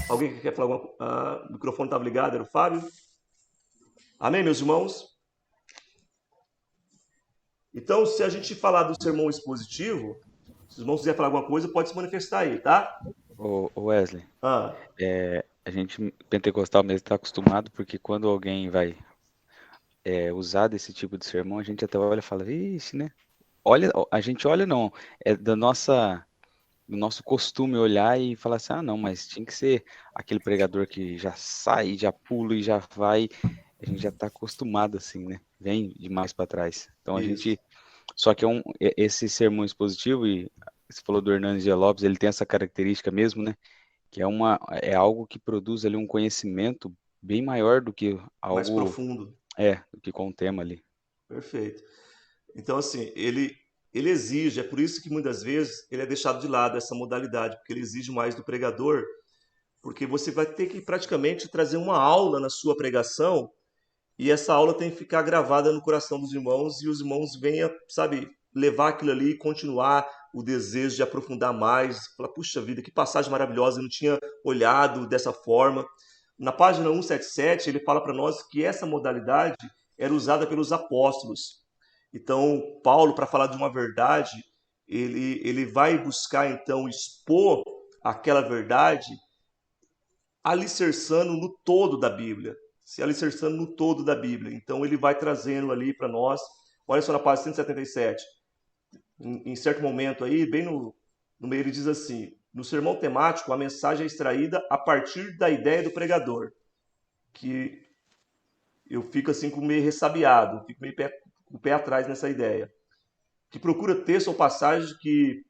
Speaker 1: Alguém que quer falar alguma coisa? O microfone estava ligado, era o Fábio? Amém, meus irmãos? Então, se a gente falar do sermão expositivo, se os irmãos quiserem falar alguma coisa, pode se manifestar aí, tá?
Speaker 2: Ô Wesley,
Speaker 1: Ah,
Speaker 2: a gente pentecostal mesmo está acostumado, porque quando alguém vai usar desse tipo de sermão, a gente até olha e fala, vixe, né? Olha, a gente olha não, é do nosso costume olhar e falar assim, não, mas tinha que ser aquele pregador que já sai, já pula e já vai, a gente já está acostumado assim, né? Vem demais para trás. Então a
Speaker 1: isso.
Speaker 2: gente, só que esse sermão expositivo, e você falou do Hernandes Dias Lopes, ele tem essa característica mesmo, né? Que é algo que produz ali um conhecimento bem maior do que
Speaker 1: Mais
Speaker 2: algo,
Speaker 1: profundo.
Speaker 2: do que com o tema ali.
Speaker 1: Perfeito. Então, assim, ele exige, é por isso que muitas vezes ele é deixado de lado, essa modalidade, porque ele exige mais do pregador, porque você vai ter que praticamente trazer uma aula na sua pregação, e essa aula tem que ficar gravada no coração dos irmãos, e os irmãos venham, sabe, levar aquilo ali e continuar o desejo de aprofundar mais, falar, puxa vida, que passagem maravilhosa, eu não tinha olhado dessa forma. Na página 177, ele fala para nós que essa modalidade era usada pelos apóstolos. Então, Paulo, para falar de uma verdade, ele vai buscar, então, expor aquela verdade alicerçando no todo da Bíblia. Se alicerçando no todo da Bíblia. Então, ele vai trazendo ali para nós. Olha só na página 177. Em certo momento aí, bem no meio, ele diz assim, no sermão temático, a mensagem é extraída a partir da ideia do pregador. Que eu fico assim com meio ressabiado, fico meio com o pé atrás nessa ideia. Que procura texto ou passagem que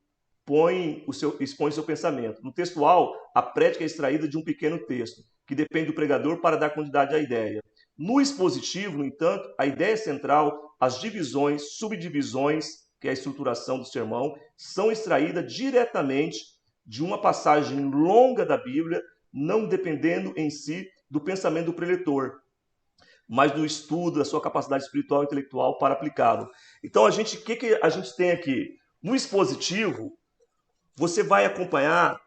Speaker 1: expõe o seu pensamento. No textual, a prédica é extraída de um pequeno texto, que depende do pregador para dar continuidade à ideia. No expositivo, no entanto, a ideia central, as divisões, subdivisões, que é a estruturação do sermão, são extraídas diretamente de uma passagem longa da Bíblia, não dependendo em si do pensamento do preletor, mas do estudo, da sua capacidade espiritual e intelectual para aplicá-lo. Então, o que a gente tem aqui? No expositivo, você vai acompanhar,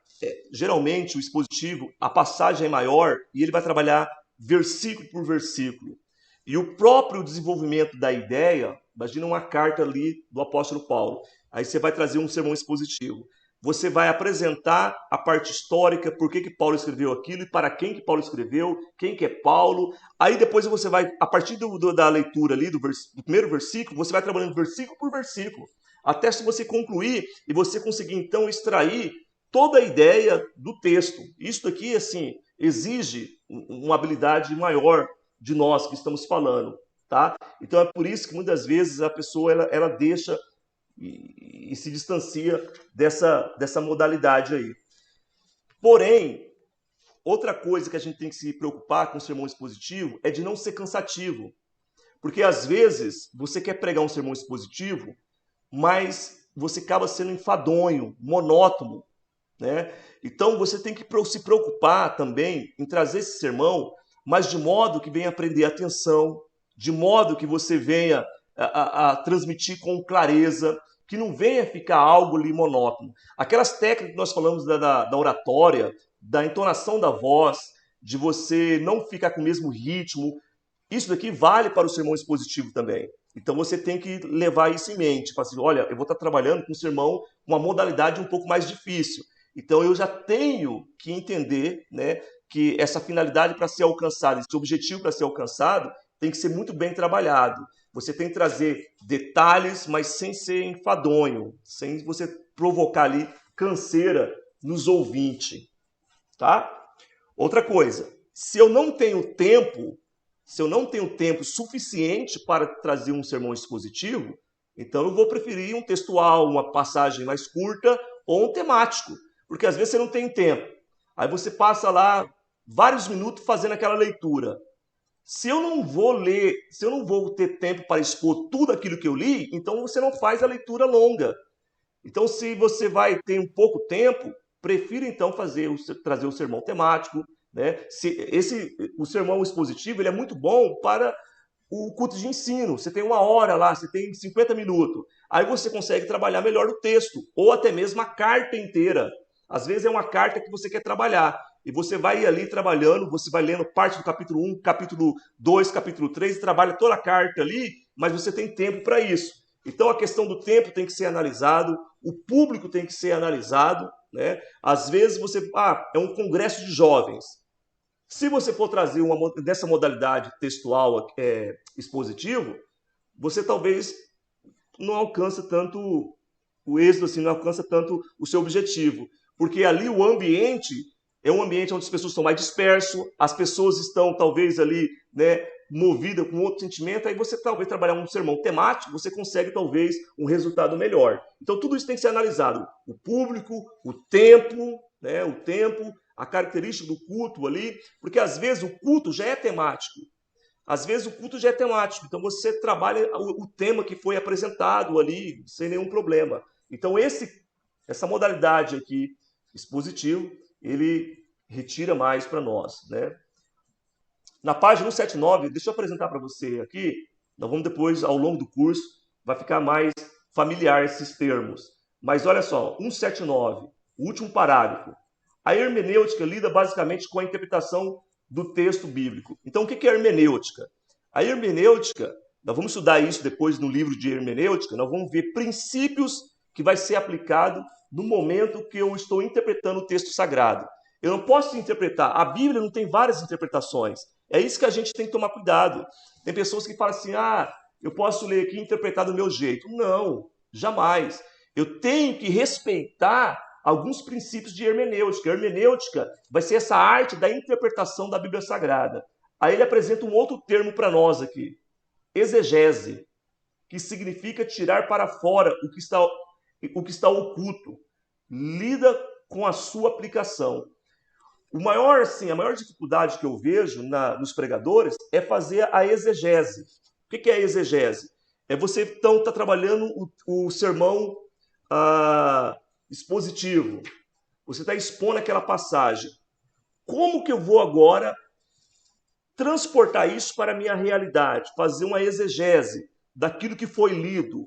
Speaker 1: geralmente, o expositivo, a passagem é maior e ele vai trabalhar versículo por versículo. E o próprio desenvolvimento da ideia, imagina uma carta ali do apóstolo Paulo. Aí você vai trazer um sermão expositivo. Você vai apresentar a parte histórica, por que Paulo escreveu aquilo e para quem que Paulo escreveu, quem que é Paulo. Aí depois você vai, a partir da leitura ali, do primeiro versículo, você vai trabalhando versículo por versículo, até se você concluir e você conseguir então extrair toda a ideia do texto. Isso aqui, assim, exige uma habilidade maior de nós que estamos falando, tá? Então é por isso que muitas vezes a pessoa ela deixa e se distancia dessa modalidade aí. Porém, outra coisa que a gente tem que se preocupar com o sermão expositivo é de não ser cansativo. Porque às vezes você quer pregar um sermão expositivo, mas você acaba sendo enfadonho, monótono, né? Então você tem que se preocupar também em trazer esse sermão, mas de modo que venha prender a atenção, de modo que você venha a transmitir com clareza, que não venha ficar algo ali monótono. Aquelas técnicas que nós falamos da oratória, da entonação da voz, de você não ficar com o mesmo ritmo, isso daqui vale para o sermão expositivo também. Então você tem que levar isso em mente. Falar assim, olha, eu vou estar trabalhando com um sermão, uma modalidade um pouco mais difícil. Então eu já tenho que entender, né, que essa finalidade para ser alcançada, esse objetivo para ser alcançado, tem que ser muito bem trabalhado. Você tem que trazer detalhes, mas sem ser enfadonho, sem você provocar ali canseira nos ouvintes, tá? Outra coisa, se eu não tenho tempo suficiente para trazer um sermão expositivo, então eu vou preferir um textual, uma passagem mais curta ou um temático, porque às vezes você não tem tempo. Aí você passa lá vários minutos fazendo aquela leitura. Se eu não vou ter tempo para expor tudo aquilo que eu li, então você não faz a leitura longa. Então, se você vai ter um pouco tempo, prefira então trazer o sermão temático, né? O sermão expositivo ele é muito bom para o culto de ensino. Você tem 1 hora lá, você tem 50 minutos. Aí você consegue trabalhar melhor o texto, ou até mesmo a carta inteira. Às vezes é uma carta que você quer trabalhar. E você vai ali trabalhando, você vai lendo parte do capítulo 1, capítulo 2, capítulo 3, e trabalha toda a carta ali, mas você tem tempo para isso. Então a questão do tempo tem que ser analisado, o público tem que ser analisado, né? Às vezes é um congresso de jovens. Se você for trazer dessa modalidade textual expositivo, você talvez não alcança tanto o êxito, assim, não alcança tanto o seu objetivo. Porque ali o ambiente é um ambiente onde as pessoas estão mais dispersas, as pessoas estão talvez ali, né, movidas com outro sentimento, aí você talvez trabalhar um sermão temático, você consegue talvez um resultado melhor. Então tudo isso tem que ser analisado. O público, o tempo, né, a característica do culto ali, porque às vezes o culto já é temático. Então você trabalha o tema que foi apresentado ali, sem nenhum problema. Então essa modalidade aqui, expositivo, ele retira mais para nós, né? Na página 179, deixa eu apresentar para você aqui, nós vamos depois, ao longo do curso, vai ficar mais familiar esses termos. Mas olha só, 179, o último parágrafo. A hermenêutica lida basicamente com a interpretação do texto bíblico. Então, o que é hermenêutica? A hermenêutica, nós vamos estudar isso depois no livro de hermenêutica, nós vamos ver princípios que vai ser aplicado no momento que eu estou interpretando o texto sagrado. Eu não posso interpretar, a Bíblia não tem várias interpretações. É isso que a gente tem que tomar cuidado. Tem pessoas que falam assim, eu posso ler aqui e interpretar do meu jeito. Não, jamais. Eu tenho que respeitar alguns princípios de hermenêutica. A hermenêutica vai ser essa arte da interpretação da Bíblia Sagrada. Aí ele apresenta um outro termo para nós aqui. Exegese, que significa tirar para fora o que está oculto. Lida com a sua aplicação. A maior dificuldade que eu vejo nos pregadores é fazer a exegese. O que é a exegese? É você, então, estar trabalhando o sermão expositivo. Você está expondo aquela passagem. Como que eu vou agora transportar isso para a minha realidade? Fazer uma exegese daquilo que foi lido.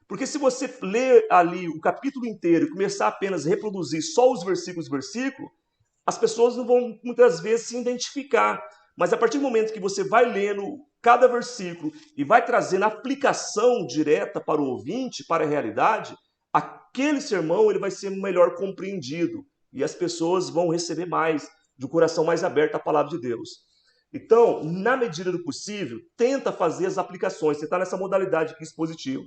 Speaker 1: Porque se você ler ali o capítulo inteiro e começar apenas a reproduzir só os versículos, as pessoas não vão muitas vezes se identificar. Mas a partir do momento que você vai lendo cada versículo e vai trazendo aplicação direta para o ouvinte, para a realidade, aquele sermão ele vai ser melhor compreendido e as pessoas vão receber mais, de um coração mais aberto à palavra de Deus. Então, na medida do possível, tenta fazer as aplicações. Você está nessa modalidade aqui expositiva.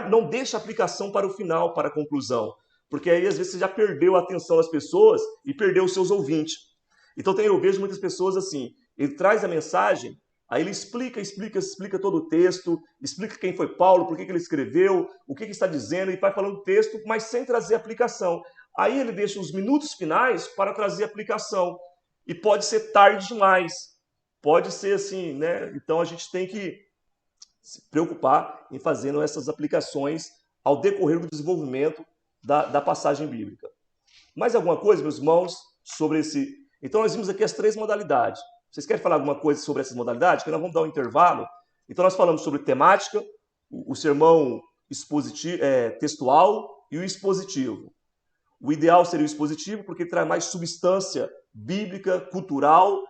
Speaker 1: Não deixa a aplicação para o final, para a conclusão. Porque aí, às vezes, você já perdeu a atenção das pessoas e perdeu os seus ouvintes. Então, eu vejo muitas pessoas assim, ele traz a mensagem, aí ele explica todo o texto, explica quem foi Paulo, por que ele escreveu, o que está dizendo, e vai falando o texto, mas sem trazer aplicação. Aí ele deixa os minutos finais para trazer aplicação. E pode ser tarde demais. Pode ser assim, né? Então, a gente tem que se preocupar em fazendo essas aplicações ao decorrer do desenvolvimento da passagem bíblica. Mais alguma coisa, meus irmãos, sobre esse... Então, nós vimos aqui as 3 modalidades. Vocês querem falar alguma coisa sobre essas modalidades? Que nós vamos dar um intervalo. Então, nós falamos sobre temática, o sermão textual e o expositivo. O ideal seria o expositivo, porque traz mais substância bíblica, cultural,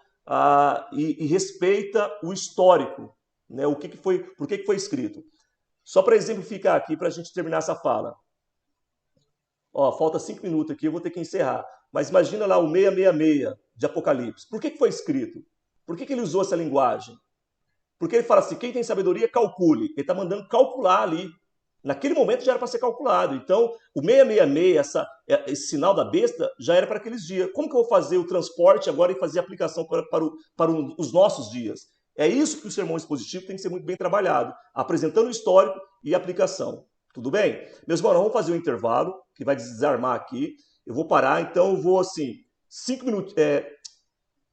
Speaker 1: e respeita o histórico, né? Por que foi escrito. Só para exemplificar aqui, para a gente terminar essa fala. Falta 5 minutos aqui, eu vou ter que encerrar. Mas imagina lá o 666 de Apocalipse. Por que foi escrito? Por que ele usou essa linguagem? Porque ele fala assim, quem tem sabedoria, calcule. Ele está mandando calcular ali. Naquele momento já era para ser calculado. Então, o 666, esse sinal da besta, já era para aqueles dias. Como que eu vou fazer o transporte agora e fazer a aplicação para os nossos dias? É isso que o sermão expositivo tem que ser muito bem trabalhado, apresentando o histórico e a aplicação. Tudo bem? Meus irmãos, vamos fazer um intervalo, que vai desarmar aqui. Eu vou parar, então eu vou assim, 5 minutos.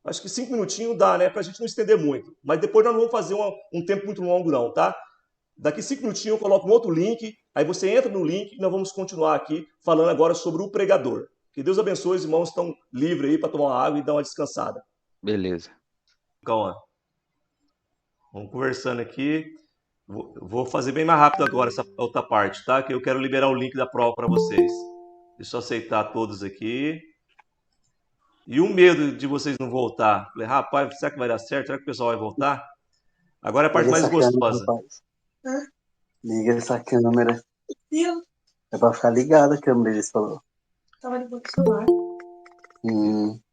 Speaker 1: Acho que 5 minutinhos dá, né? Para a gente não estender muito. Mas depois nós não vamos fazer um tempo muito longo, não, tá? Daqui 5 minutinhos eu coloco um outro link, aí você entra no link e nós vamos continuar aqui falando agora sobre o pregador. Que Deus abençoe, os irmãos estão livres aí para tomar uma água e dar uma descansada.
Speaker 2: Beleza.
Speaker 1: Calma. Vamos conversando aqui. Vou fazer bem mais rápido agora essa outra parte, tá? Que eu quero liberar o link da prova para vocês. Deixa eu aceitar todos aqui. E o medo de vocês não voltar. Falei, rapaz, será que vai dar certo? Será que o pessoal vai voltar? Agora é a parte mais gostosa.
Speaker 5: Liga essa câmera. É pra ficar ligada a câmera, eles falaram.
Speaker 6: Tava ligado com o celular.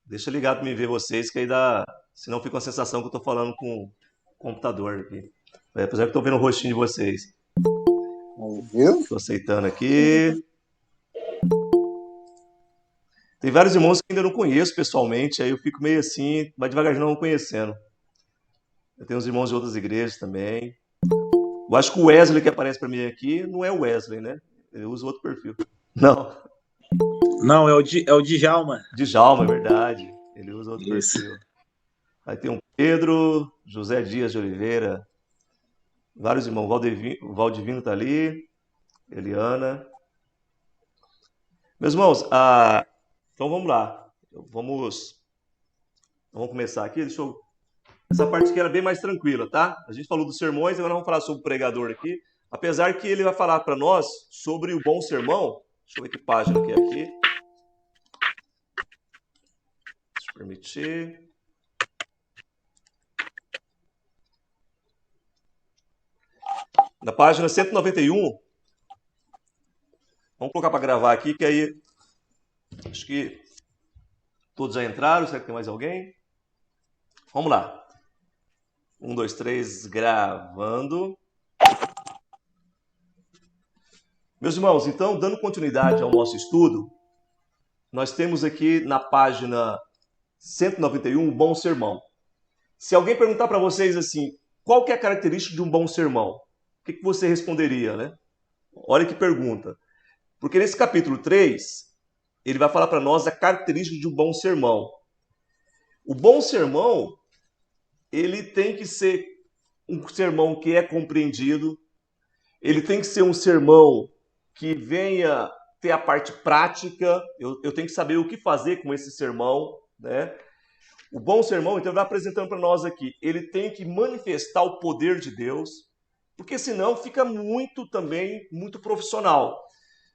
Speaker 1: Deixa ligado pra mim ver vocês, que aí dá. Senão fica uma sensação que eu tô falando com o computador aqui. Apesar que eu tô vendo o rostinho de vocês.
Speaker 5: Viu?
Speaker 1: Tô aceitando aqui. Tem vários irmãos que ainda não conheço pessoalmente, aí eu fico meio assim, mas devagarzinho não conhecendo. Eu tenho uns irmãos de outras igrejas também. Eu acho que o Wesley que aparece para mim aqui não é o Wesley, né? Ele usa outro perfil. Não.
Speaker 7: Não, é o Djalma.
Speaker 1: Djalma, é verdade. Ele usa outro
Speaker 7: Isso.
Speaker 1: perfil. Aí tem o Pedro, José Dias de Oliveira, vários irmãos. O Valdivino tá ali, Eliana. Meus irmãos, então vamos lá. Vamos começar aqui. Essa parte aqui era bem mais tranquila, tá? A gente falou dos sermões, agora vamos falar sobre o pregador aqui. Apesar que ele vai falar para nós sobre o bom sermão. Deixa eu ver que página que é aqui. Deixa eu permitir. Na página 191. Vamos colocar para gravar aqui, que aí acho que todos já entraram. Será que tem mais alguém? Vamos lá. 1, 2, 3, gravando. Meus irmãos, então, dando continuidade ao nosso estudo, nós temos aqui na página 191 um bom sermão. Se alguém perguntar para vocês assim, qual que é a característica de um bom sermão? O que você responderia, né? Olha que pergunta. Porque nesse capítulo 3, ele vai falar para nós a característica de um bom sermão. O bom sermão, ele tem que ser um sermão que é compreendido, ele tem que ser um sermão que venha ter a parte prática, eu tenho que saber o que fazer com esse sermão, né? O bom sermão, então, ele vai apresentando para nós aqui, ele tem que manifestar o poder de Deus, porque senão fica muito profissional.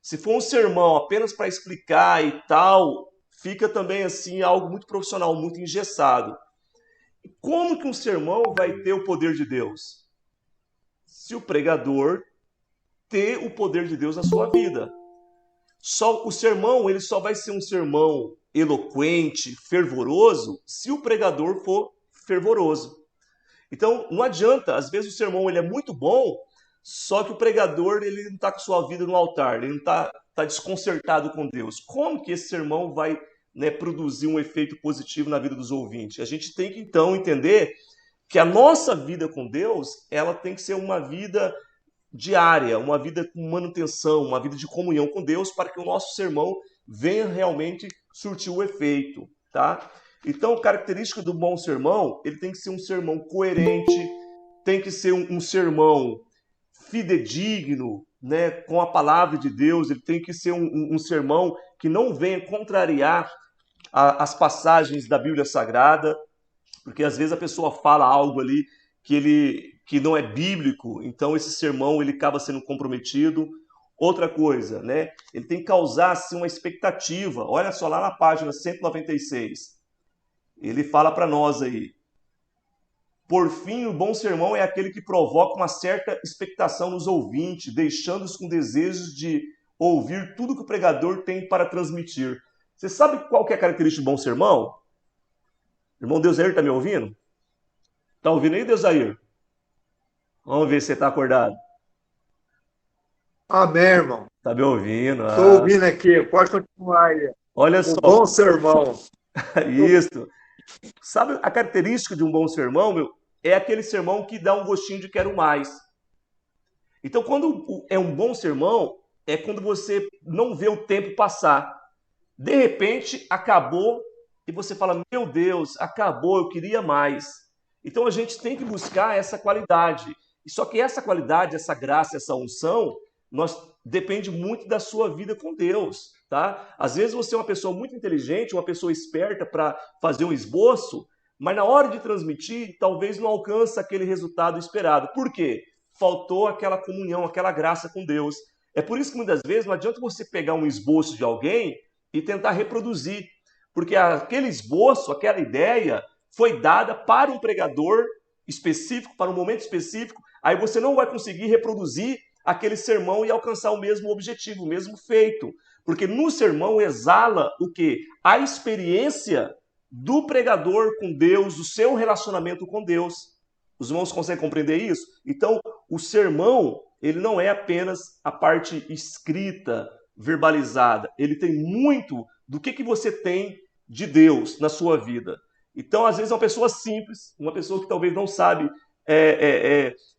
Speaker 1: Se for um sermão apenas para explicar e tal, fica também assim algo muito profissional, muito engessado. E como que um sermão vai ter o poder de Deus? Se o pregador ter o poder de Deus na sua vida. O sermão, ele só vai ser um sermão eloquente, fervoroso, se o pregador for fervoroso. Então, não adianta, às vezes o sermão ele é muito bom, só que o pregador ele não está com sua vida no altar, ele não está desconcertado com Deus. Como que esse sermão vai, né, produzir um efeito positivo na vida dos ouvintes? A gente tem que, então, entender que a nossa vida com Deus, ela tem que ser uma vida diária, uma vida com manutenção, uma vida de comunhão com Deus, para que o nosso sermão venha realmente surtir o efeito, tá? Então, característica do bom sermão, ele tem que ser um sermão coerente, tem que ser um sermão fidedigno, né, com a palavra de Deus, ele tem que ser um sermão que não venha contrariar as passagens da Bíblia Sagrada, porque às vezes a pessoa fala algo ali que não é bíblico, então esse sermão ele acaba sendo comprometido. Outra coisa, né? Ele tem que causar assim, uma expectativa. Olha só lá na página 196. Ele fala para nós aí. Por fim, o bom sermão é aquele que provoca uma certa expectação nos ouvintes, deixando-os com desejos de ouvir tudo que o pregador tem para transmitir. Você sabe qual que é a característica do bom sermão? Irmão Deusair, está me ouvindo? Está ouvindo aí, Deusair? Vamos ver se você está acordado.
Speaker 8: Amém, irmão.
Speaker 1: Tá me ouvindo?
Speaker 8: Estou ouvindo aqui. Pode continuar aí.
Speaker 1: Olha
Speaker 8: Um
Speaker 1: só,
Speaker 8: bom sermão.
Speaker 1: isso. Sabe a característica de um bom sermão, meu? É aquele sermão que dá um gostinho de quero mais. Então, quando é um bom sermão, é quando você não vê o tempo passar. De repente, acabou e você fala, meu Deus, acabou, eu queria mais. Então, a gente tem que buscar essa qualidade. E só que essa qualidade, essa graça, essa unção, depende muito da sua vida com Deus, tá? Às vezes você é uma pessoa muito inteligente, uma pessoa esperta para fazer um esboço, mas na hora de transmitir, talvez não alcança aquele resultado esperado. Por quê? Faltou aquela comunhão, aquela graça com Deus. É por isso que muitas vezes não adianta você pegar um esboço de alguém e tentar reproduzir, porque aquele esboço, aquela ideia foi dada para um pregador específico, para um momento específico, aí você não vai conseguir reproduzir aquele sermão e alcançar o mesmo objetivo, o mesmo feito. Porque no sermão exala o quê? A experiência do pregador com Deus, o seu relacionamento com Deus. Os irmãos conseguem compreender isso? Então, o sermão, ele não é apenas a parte escrita, verbalizada. Ele tem muito do que você tem de Deus na sua vida. Então, às vezes, é uma pessoa simples, uma pessoa que talvez não sabe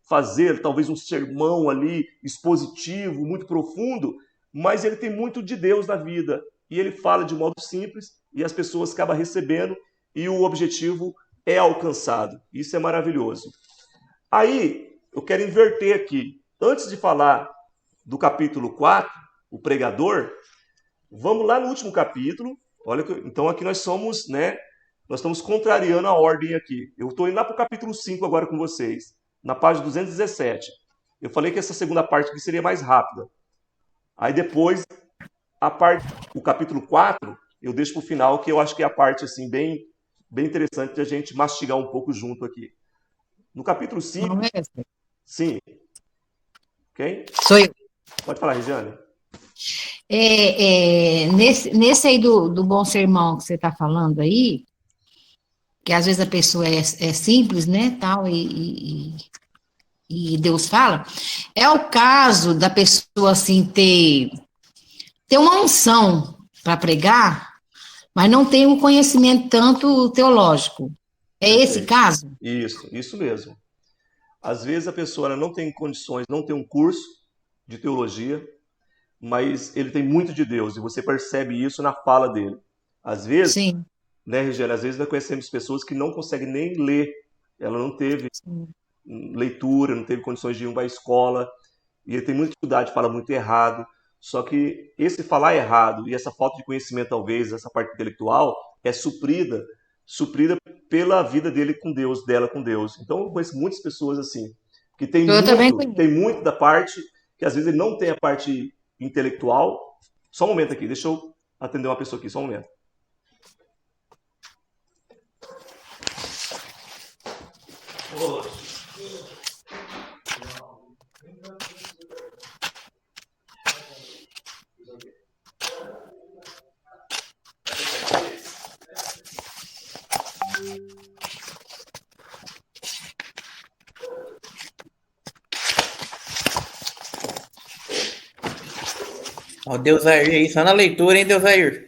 Speaker 1: fazer, talvez um sermão ali expositivo, muito profundo, mas ele tem muito de Deus na vida. E ele fala de modo simples e as pessoas acabam recebendo e o objetivo é alcançado. Isso é maravilhoso. Aí, eu quero inverter aqui. Antes de falar do capítulo 4, o pregador, vamos lá no último capítulo. Olha, então aqui nós somos, nós estamos contrariando a ordem aqui. Eu estou indo lá para o capítulo 5 agora com vocês, na página 217. Eu falei que essa segunda parte aqui seria mais rápida. Aí depois, o capítulo 4, eu deixo para o final, que eu acho que é a parte assim, bem interessante de a gente mastigar um pouco junto aqui. No capítulo 5...
Speaker 9: Não é?
Speaker 1: Sim. Quem?
Speaker 9: Sou eu.
Speaker 1: Pode falar, Regiane.
Speaker 9: Nesse aí do bom sermão que você está falando aí, que às vezes a pessoa é simples, né, tal, e Deus fala, é o caso da pessoa, assim, ter uma unção para pregar, mas não tem um conhecimento tanto teológico. É esse caso?
Speaker 1: Isso mesmo. Às vezes a pessoa não tem condições, não tem um curso de teologia, mas ele tem muito de Deus, e você percebe isso na fala dele. Às vezes,
Speaker 9: sim,
Speaker 1: né, Regiane, às vezes nós conhecemos pessoas que não conseguem nem ler, ela não teve leitura, não teve condições de ir para a escola, e ele tem muita dificuldade, fala muito errado. Só que esse falar errado e essa falta de conhecimento, talvez, essa parte intelectual, é suprida pela vida dele com Deus, dela com Deus. Então eu conheço muitas pessoas assim, que tem muito da parte, que às vezes ele não tem a parte intelectual. Só um momento aqui, deixa eu atender uma pessoa aqui, só um momento.
Speaker 3: Ó, Deus aí, só na leitura, hein, Deus aí.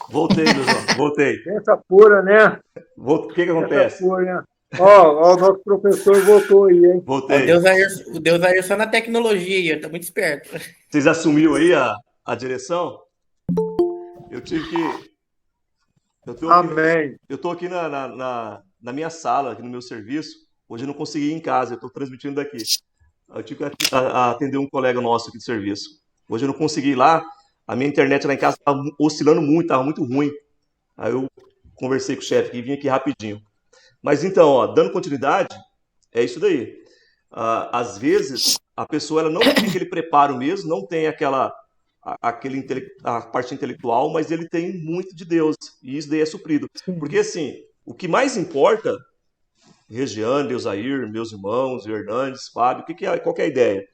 Speaker 1: Voltei, meu irmão, voltei.
Speaker 8: Pensa pura, né?
Speaker 1: O que acontece?
Speaker 8: Pensa pura, né? Ó, o nosso professor voltou aí, hein?
Speaker 1: Voltei.
Speaker 3: O Deus aí só na tecnologia aí, tá muito esperto.
Speaker 1: Vocês assumiu aí a direção? Eu tive que...
Speaker 8: Amém.
Speaker 1: Eu estou aqui na minha sala, aqui no meu serviço. Hoje eu não consegui ir em casa, eu estou transmitindo daqui. Eu tive que atender um colega nosso aqui de serviço. Hoje eu não consegui ir lá, a minha internet lá em casa estava oscilando muito, estava muito ruim. Aí eu conversei com o chefe e vim aqui rapidinho. Mas então, ó, dando continuidade, é isso daí. Às vezes, a pessoa ela não tem aquele preparo mesmo, não tem a parte intelectual, mas ele tem muito de Deus, e isso daí é suprido. Porque, assim, o que mais importa, Regiane, Deusair, meus irmãos, Hernandes, Fábio, qual que é a ideia?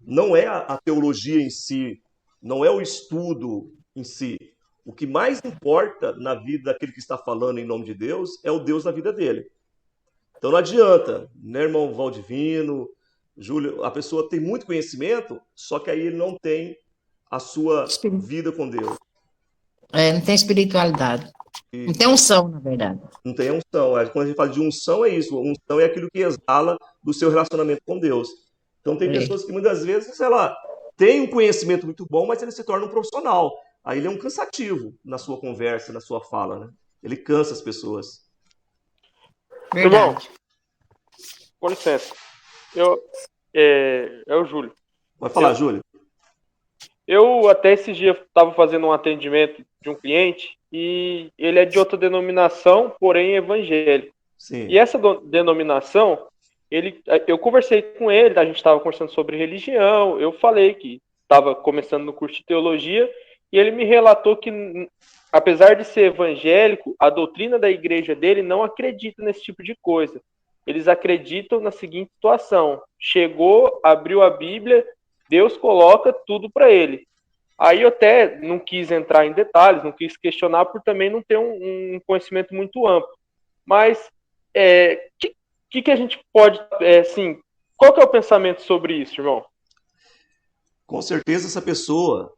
Speaker 1: Não é a teologia em si, não é o estudo em si. O que mais importa na vida daquele que está falando em nome de Deus é o Deus na vida dele. Então não adianta, né, irmão Valdivino, Júlio, a pessoa tem muito conhecimento, só que aí ele não tem a sua vida com Deus.
Speaker 9: Não tem espiritualidade. Não tem unção, na verdade.
Speaker 1: Não tem unção. Quando a gente fala de unção, é isso. Unção é aquilo que exala do seu relacionamento com Deus. Então tem pessoas que muitas vezes ela tem um conhecimento muito bom, mas ele se torna um profissional. Aí ele é um cansativo na sua conversa, na sua fala, né? Ele cansa as pessoas.
Speaker 4: Irmão, com licença. É o Júlio.
Speaker 1: Vai falar, Júlio.
Speaker 4: Eu até esses dias estava fazendo um atendimento de um cliente e ele é de outra denominação, porém evangélico.
Speaker 1: Sim.
Speaker 4: E essa denominação, eu conversei com ele, a gente estava conversando sobre religião, eu falei que estava começando no curso de teologia e ele me relatou que, apesar de ser evangélico, a doutrina da igreja dele não acredita nesse tipo de coisa. Eles acreditam na seguinte situação: chegou, abriu a Bíblia, Deus coloca tudo para ele. Aí eu até não quis entrar em detalhes, não quis questionar por também não ter um conhecimento muito amplo. Mas que a gente pode, assim, qual que é o pensamento sobre isso, irmão?
Speaker 1: Com certeza essa pessoa,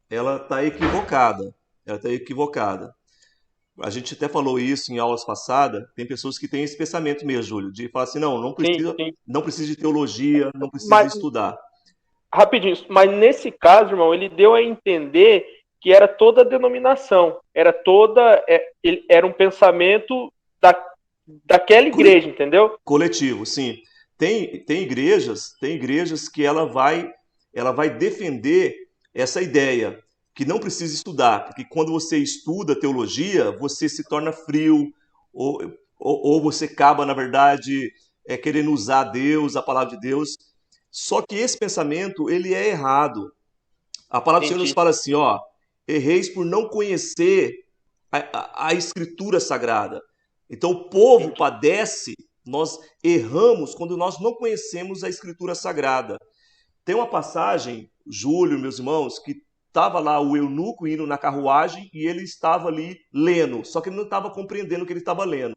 Speaker 1: ela está equivocada. Ela está equivocada. A gente até falou isso em aulas passadas. Tem pessoas que têm esse pensamento mesmo, Júlio, de falar assim, não precisa de teologia, não precisa estudar.
Speaker 4: Rapidinho, mas nesse caso, irmão, ele deu a entender que era toda a denominação, era um pensamento daquela igreja, entendeu?
Speaker 1: Coletivo, sim. Tem igrejas que ela vai defender essa ideia, que não precisa estudar, porque quando você estuda teologia, você se torna frio, ou você acaba, na verdade, querendo usar Deus, a palavra de Deus. Só que esse pensamento, ele é errado. A palavra do Senhor nos fala assim, erreis por não conhecer a Escritura Sagrada. Então o povo padece, nós erramos quando nós não conhecemos a Escritura Sagrada. Tem uma passagem, Júlio, meus irmãos, que estava lá o eunuco indo na carruagem e ele estava ali lendo, só que ele não estava compreendendo o que ele estava lendo.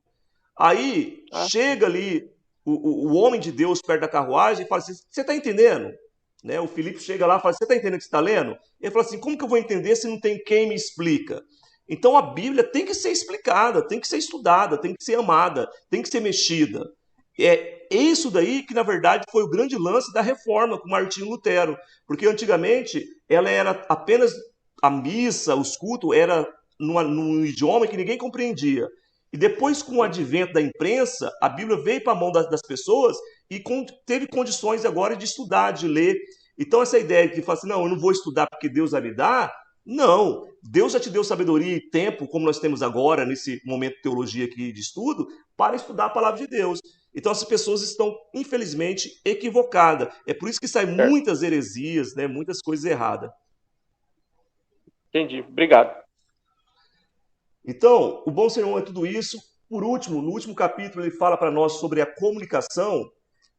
Speaker 1: Aí chega ali o homem de Deus perto da carruagem e fala assim, você está entendendo? Né? O Filipe chega lá e fala, você está entendendo o que você está lendo? Ele fala assim, como que eu vou entender se não tem quem me explica? Então a Bíblia tem que ser explicada, tem que ser estudada, tem que ser amada, tem que ser mexida. É isso daí que, na verdade, foi o grande lance da reforma com Martinho Lutero. Porque antigamente ela era apenas a missa, os cultos, era num idioma que ninguém compreendia. E depois, com o advento da imprensa, a Bíblia veio para a mão das pessoas e teve condições agora de estudar, de ler. Então essa ideia de que fala assim, não, eu não vou estudar porque Deus vai me dar, não. Deus já te deu sabedoria e tempo, como nós temos agora, nesse momento de teologia aqui de estudo, para estudar a palavra de Deus. Então as pessoas estão, infelizmente, equivocadas. É por isso que saem muitas heresias, né, muitas coisas erradas.
Speaker 4: Entendi. Obrigado.
Speaker 1: Então, o bom sermão é tudo isso. Por último, no último capítulo, ele fala para nós sobre a comunicação.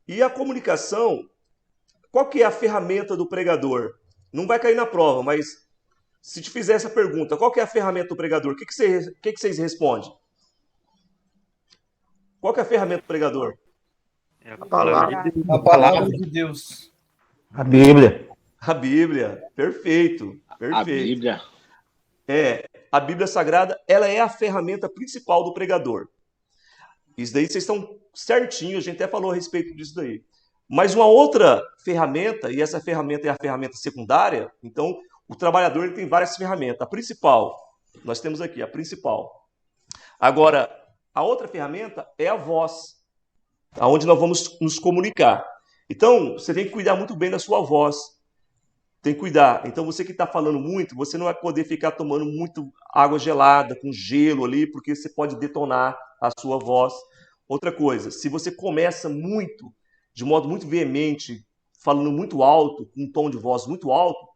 Speaker 1: E a comunicação, qual que é a ferramenta do pregador? Não vai cair na prova, mas se te fizer essa pergunta, qual que é a ferramenta do pregador? O que vocês respondem? Qual que é a ferramenta do pregador?
Speaker 3: É a palavra de Deus.
Speaker 8: A Bíblia.
Speaker 1: A Bíblia. Perfeito.
Speaker 7: A Bíblia.
Speaker 1: A Bíblia Sagrada, ela é a ferramenta principal do pregador. Isso daí vocês estão certinhos, a gente até falou a respeito disso daí. Mas uma outra ferramenta, e essa ferramenta é a ferramenta secundária, então o trabalhador ele tem várias ferramentas. A principal, nós temos aqui, a principal. Agora, a outra ferramenta é a voz, aonde nós vamos nos comunicar. Então, você tem que cuidar muito bem da sua voz. Tem que cuidar. Então, você que está falando muito, você não vai poder ficar tomando muito água gelada, com gelo ali, porque você pode detonar a sua voz. Outra coisa, se você começa muito, de modo muito veemente, falando muito alto, com um tom de voz muito alto,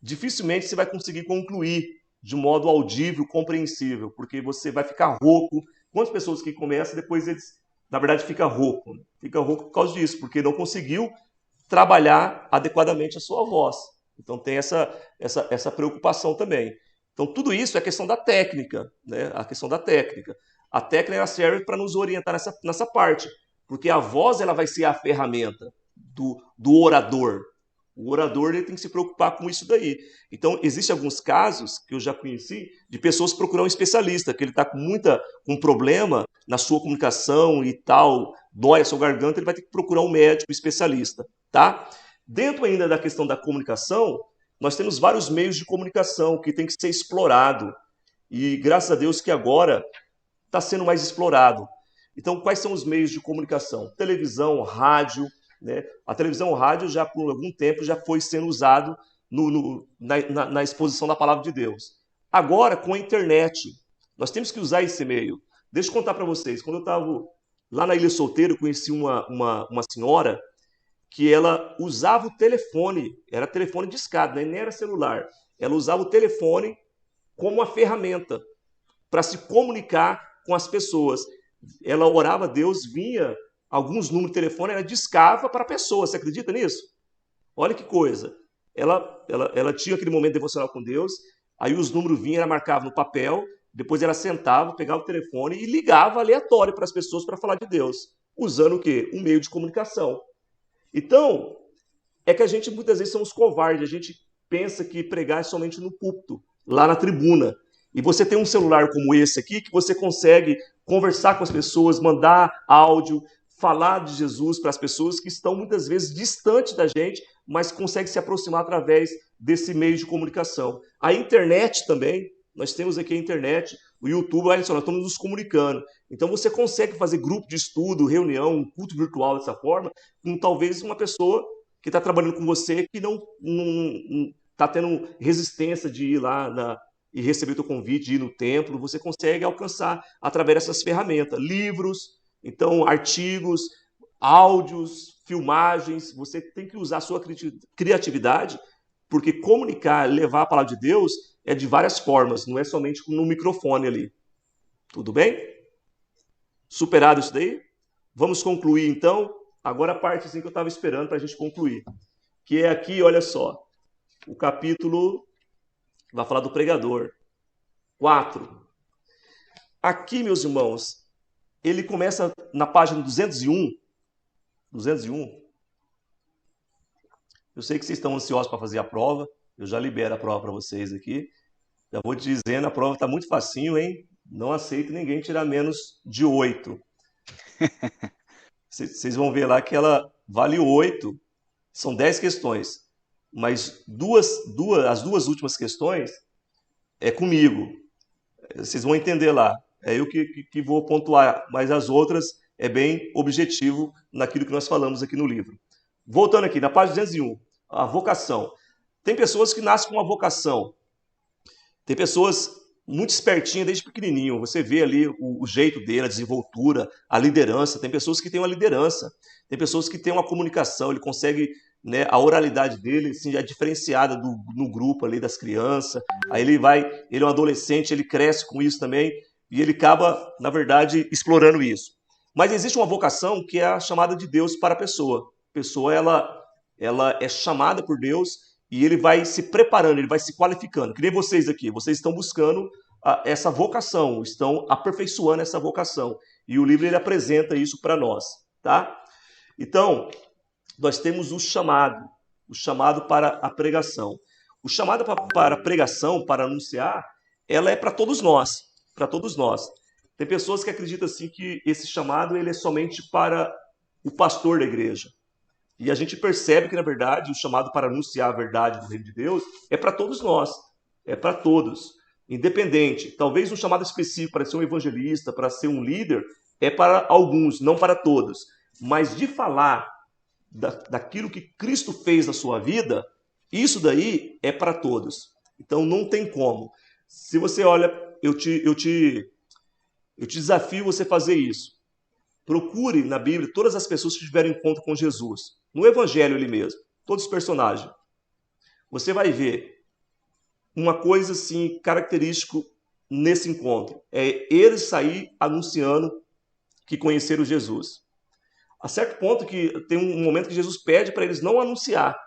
Speaker 1: dificilmente você vai conseguir concluir de modo audível, compreensível, porque você vai ficar rouco. Quantas pessoas que começam, depois eles, na verdade, ficam rouco? Fica rouco por causa disso, porque não conseguiu trabalhar adequadamente a sua voz. Então tem essa preocupação também. Então tudo isso é questão da técnica, né? A questão da técnica. A técnica ela serve para nos orientar nessa parte, porque a voz ela vai ser a ferramenta do orador. O orador ele tem que se preocupar com isso daí. Então, existem alguns casos que eu já conheci de pessoas procurar um especialista, que ele está com um problema na sua comunicação e tal, dói a sua garganta, ele vai ter que procurar um médico especialista, tá? Dentro ainda da questão da comunicação, nós temos vários meios de comunicação que tem que ser explorado. E graças a Deus que agora está sendo mais explorado. Então, quais são os meios de comunicação? Televisão, rádio, né? A televisão e o rádio já por algum tempo já foi sendo usado na exposição da palavra de Deus. Agora, com a internet, nós temos que usar esse meio. Deixa eu contar para vocês. Quando eu estava lá na Ilha Solteira, eu conheci uma senhora que ela usava o telefone, era telefone de escada, né? Nem era celular. Ela usava o telefone como uma ferramenta para se comunicar com as pessoas. Ela orava a Deus, vinha alguns números de telefone, ela discava para a pessoa. Você acredita nisso? Olha que coisa. Ela tinha aquele momento devocional com Deus, aí os números vinham, ela marcava no papel, depois ela sentava, pegava o telefone e ligava aleatório para as pessoas para falar de Deus. Usando o quê? Um meio de comunicação. Então, é que a gente muitas vezes somos covardes, a gente pensa que pregar é somente no púlpito, lá na tribuna. E você tem um celular como esse aqui, que você consegue conversar com as pessoas, mandar áudio, falar de Jesus para as pessoas que estão muitas vezes distantes da gente, mas conseguem se aproximar através desse meio de comunicação. A internet também, nós temos aqui a internet, o YouTube, olha só, nós estamos nos comunicando. Então você consegue fazer grupo de estudo, reunião, um culto virtual dessa forma, com talvez uma pessoa que está trabalhando com você que não está tendo resistência de ir lá e receber o teu convite, de ir no templo. Você consegue alcançar através dessas ferramentas. Livros, então artigos, áudios, filmagens. Você tem que usar a sua criatividade, porque comunicar, levar a palavra de Deus é de várias formas, não é somente no microfone ali. Tudo bem? Superado isso daí? Vamos concluir então. Agora a parte assim, que eu estava esperando para a gente concluir. Que é aqui, olha só, o capítulo, vai falar do pregador. 4. Aqui, meus irmãos, ele começa na página 201. 201. Eu sei que vocês estão ansiosos para fazer a prova. Eu já libero a prova para vocês aqui. Já vou te dizendo, a prova está muito facinho, hein? Não aceito ninguém tirar menos de 8. Vocês vão ver lá que ela vale 8. São 10 questões. Mas as duas últimas questões é comigo. Vocês vão entender lá. É eu que vou pontuar. Mas as outras é bem objetivo naquilo que nós falamos aqui no livro. Voltando aqui, na página 201. A vocação. Tem pessoas que nascem com uma vocação. Tem pessoas muito espertinhas desde pequenininho. Você vê ali o jeito dele, a desenvoltura, a liderança. Tem pessoas que têm uma liderança. Tem pessoas que têm uma comunicação. Ele consegue, né, a oralidade dele assim, já é diferenciada no grupo ali das crianças. Aí ele é um adolescente, ele cresce com isso também. E ele acaba, na verdade, explorando isso. Mas existe uma vocação que é a chamada de Deus para a pessoa. A pessoa, ela é chamada por Deus e ele vai se preparando, ele vai se qualificando. Que nem vocês aqui, vocês estão buscando essa vocação, estão aperfeiçoando essa vocação. E o livro ele apresenta isso para nós, tá? Então, nós temos o chamado para a pregação. O chamado para a pregação, para anunciar, ela é para todos nós, para todos nós. Tem pessoas que acreditam assim que esse chamado ele é somente para o pastor da igreja. E a gente percebe que, na verdade, o chamado para anunciar a verdade do reino de Deus é para todos nós, é para todos, independente. Talvez um chamado específico para ser um evangelista, para ser um líder, é para alguns, não para todos. Mas de falar daquilo que Cristo fez na sua vida, isso daí é para todos. Então não tem como. Se você olha, eu te desafio você fazer isso. Procure na Bíblia todas as pessoas que tiveram encontro com Jesus. No Evangelho ele mesmo. Todos os personagens. Você vai ver uma coisa assim, característica nesse encontro. É eles sair anunciando que conheceram Jesus. A certo ponto que tem um momento que Jesus pede para eles não anunciar.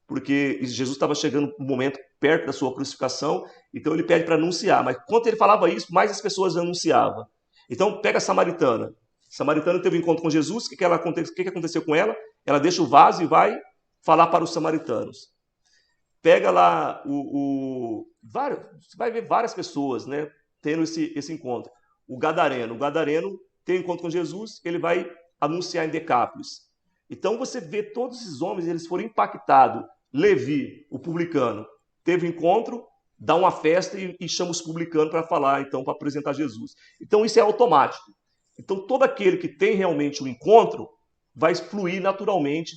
Speaker 1: Porque Jesus estava chegando um momento perto da sua crucificação. Então ele pede para anunciar. Mas quando ele falava isso, mais as pessoas anunciavam. Então, pega a samaritana. A samaritana teve um encontro com Jesus, o que aconteceu com ela? Ela deixa o vaso e vai falar para os samaritanos. Pega lá você vai ver várias pessoas, né, tendo esse encontro. O Gadareno tem um encontro com Jesus, ele vai anunciar em Decápolis. Então você vê todos esses homens, eles foram impactados. Levi, o publicano, teve um encontro, dá uma festa e chama os publicanos para falar, então, para apresentar Jesus. Então isso é automático. Então todo aquele que tem realmente um encontro vai fluir naturalmente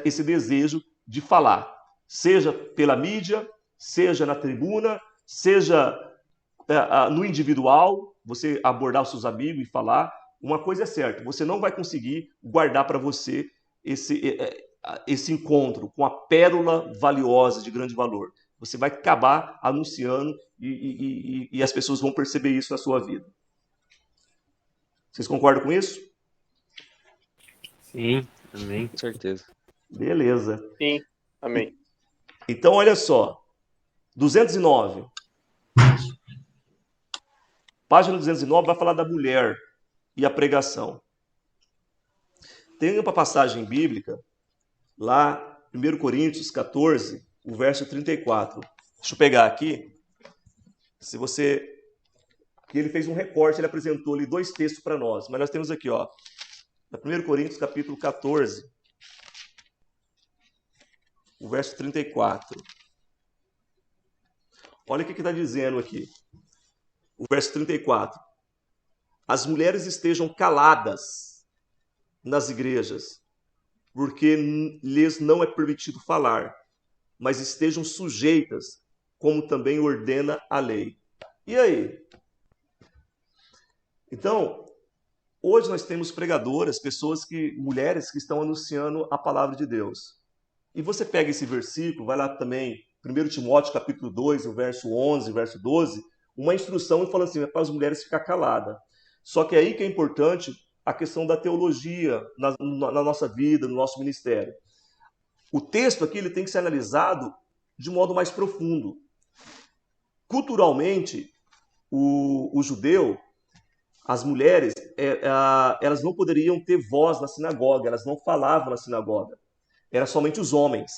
Speaker 1: esse desejo de falar. Seja pela mídia, seja na tribuna, seja no individual, você abordar os seus amigos e falar. Uma coisa é certa, você não vai conseguir guardar para você esse encontro com a pérola valiosa, de grande valor. Você vai acabar anunciando e as pessoas vão perceber isso na sua vida. Vocês concordam com isso?
Speaker 10: Sim, amém.
Speaker 2: Com certeza.
Speaker 1: Beleza.
Speaker 4: Sim, amém.
Speaker 1: Então, olha só. 209. Página 209 vai falar da mulher e a pregação. Tem uma passagem bíblica, lá, 1 Coríntios 14, o verso 34. Deixa eu pegar aqui. Que ele fez um recorte, ele apresentou ali 2 textos para nós. Mas nós temos aqui, ó, 1 Coríntios capítulo 14, o verso 34. Olha o que está dizendo aqui. O verso 34. As mulheres estejam caladas nas igrejas, porque lhes não é permitido falar, mas estejam sujeitas, como também ordena a lei. E aí? Então, hoje nós temos pregadoras, mulheres que estão anunciando a palavra de Deus. E você pega esse versículo, vai lá também, 1 Timóteo capítulo 2, o verso 11, o verso 12, uma instrução falando assim, é para as mulheres ficar caladas. Só que é aí que é importante a questão da teologia na nossa vida, no nosso ministério. O texto aqui ele tem que ser analisado de modo mais profundo. Culturalmente, o judeu, as mulheres, elas não poderiam ter voz na sinagoga, elas não falavam na sinagoga. Era somente os homens.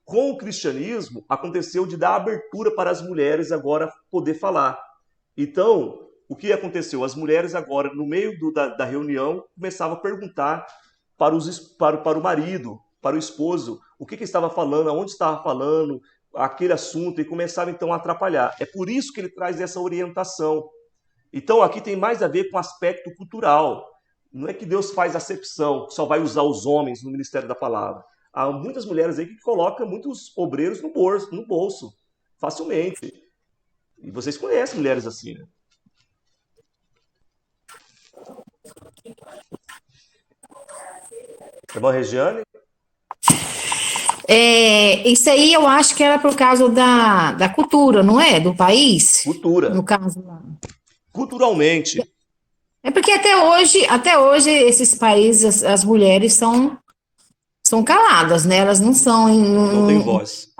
Speaker 1: Com o cristianismo, aconteceu de dar abertura para as mulheres agora poder falar. Então, o que aconteceu? As mulheres agora, no meio da reunião, começavam a perguntar para o marido, para o esposo, o que estava falando, aonde estava falando, aquele assunto, e começavam então a atrapalhar. É por isso que ele traz essa orientação. Então, aqui tem mais a ver com o aspecto cultural. Não é que Deus faz acepção, que só vai usar os homens no ministério da palavra. Há muitas mulheres aí que colocam muitos obreiros no bolso, facilmente. E vocês conhecem mulheres assim, né? Irmã Regiane?
Speaker 9: Isso aí eu acho que era por causa da cultura, não é? Do país?
Speaker 1: Cultura.
Speaker 9: No caso lá.
Speaker 1: Culturalmente.
Speaker 9: É porque até hoje esses países, as mulheres são caladas, né? Elas não são...
Speaker 1: Não tem voz.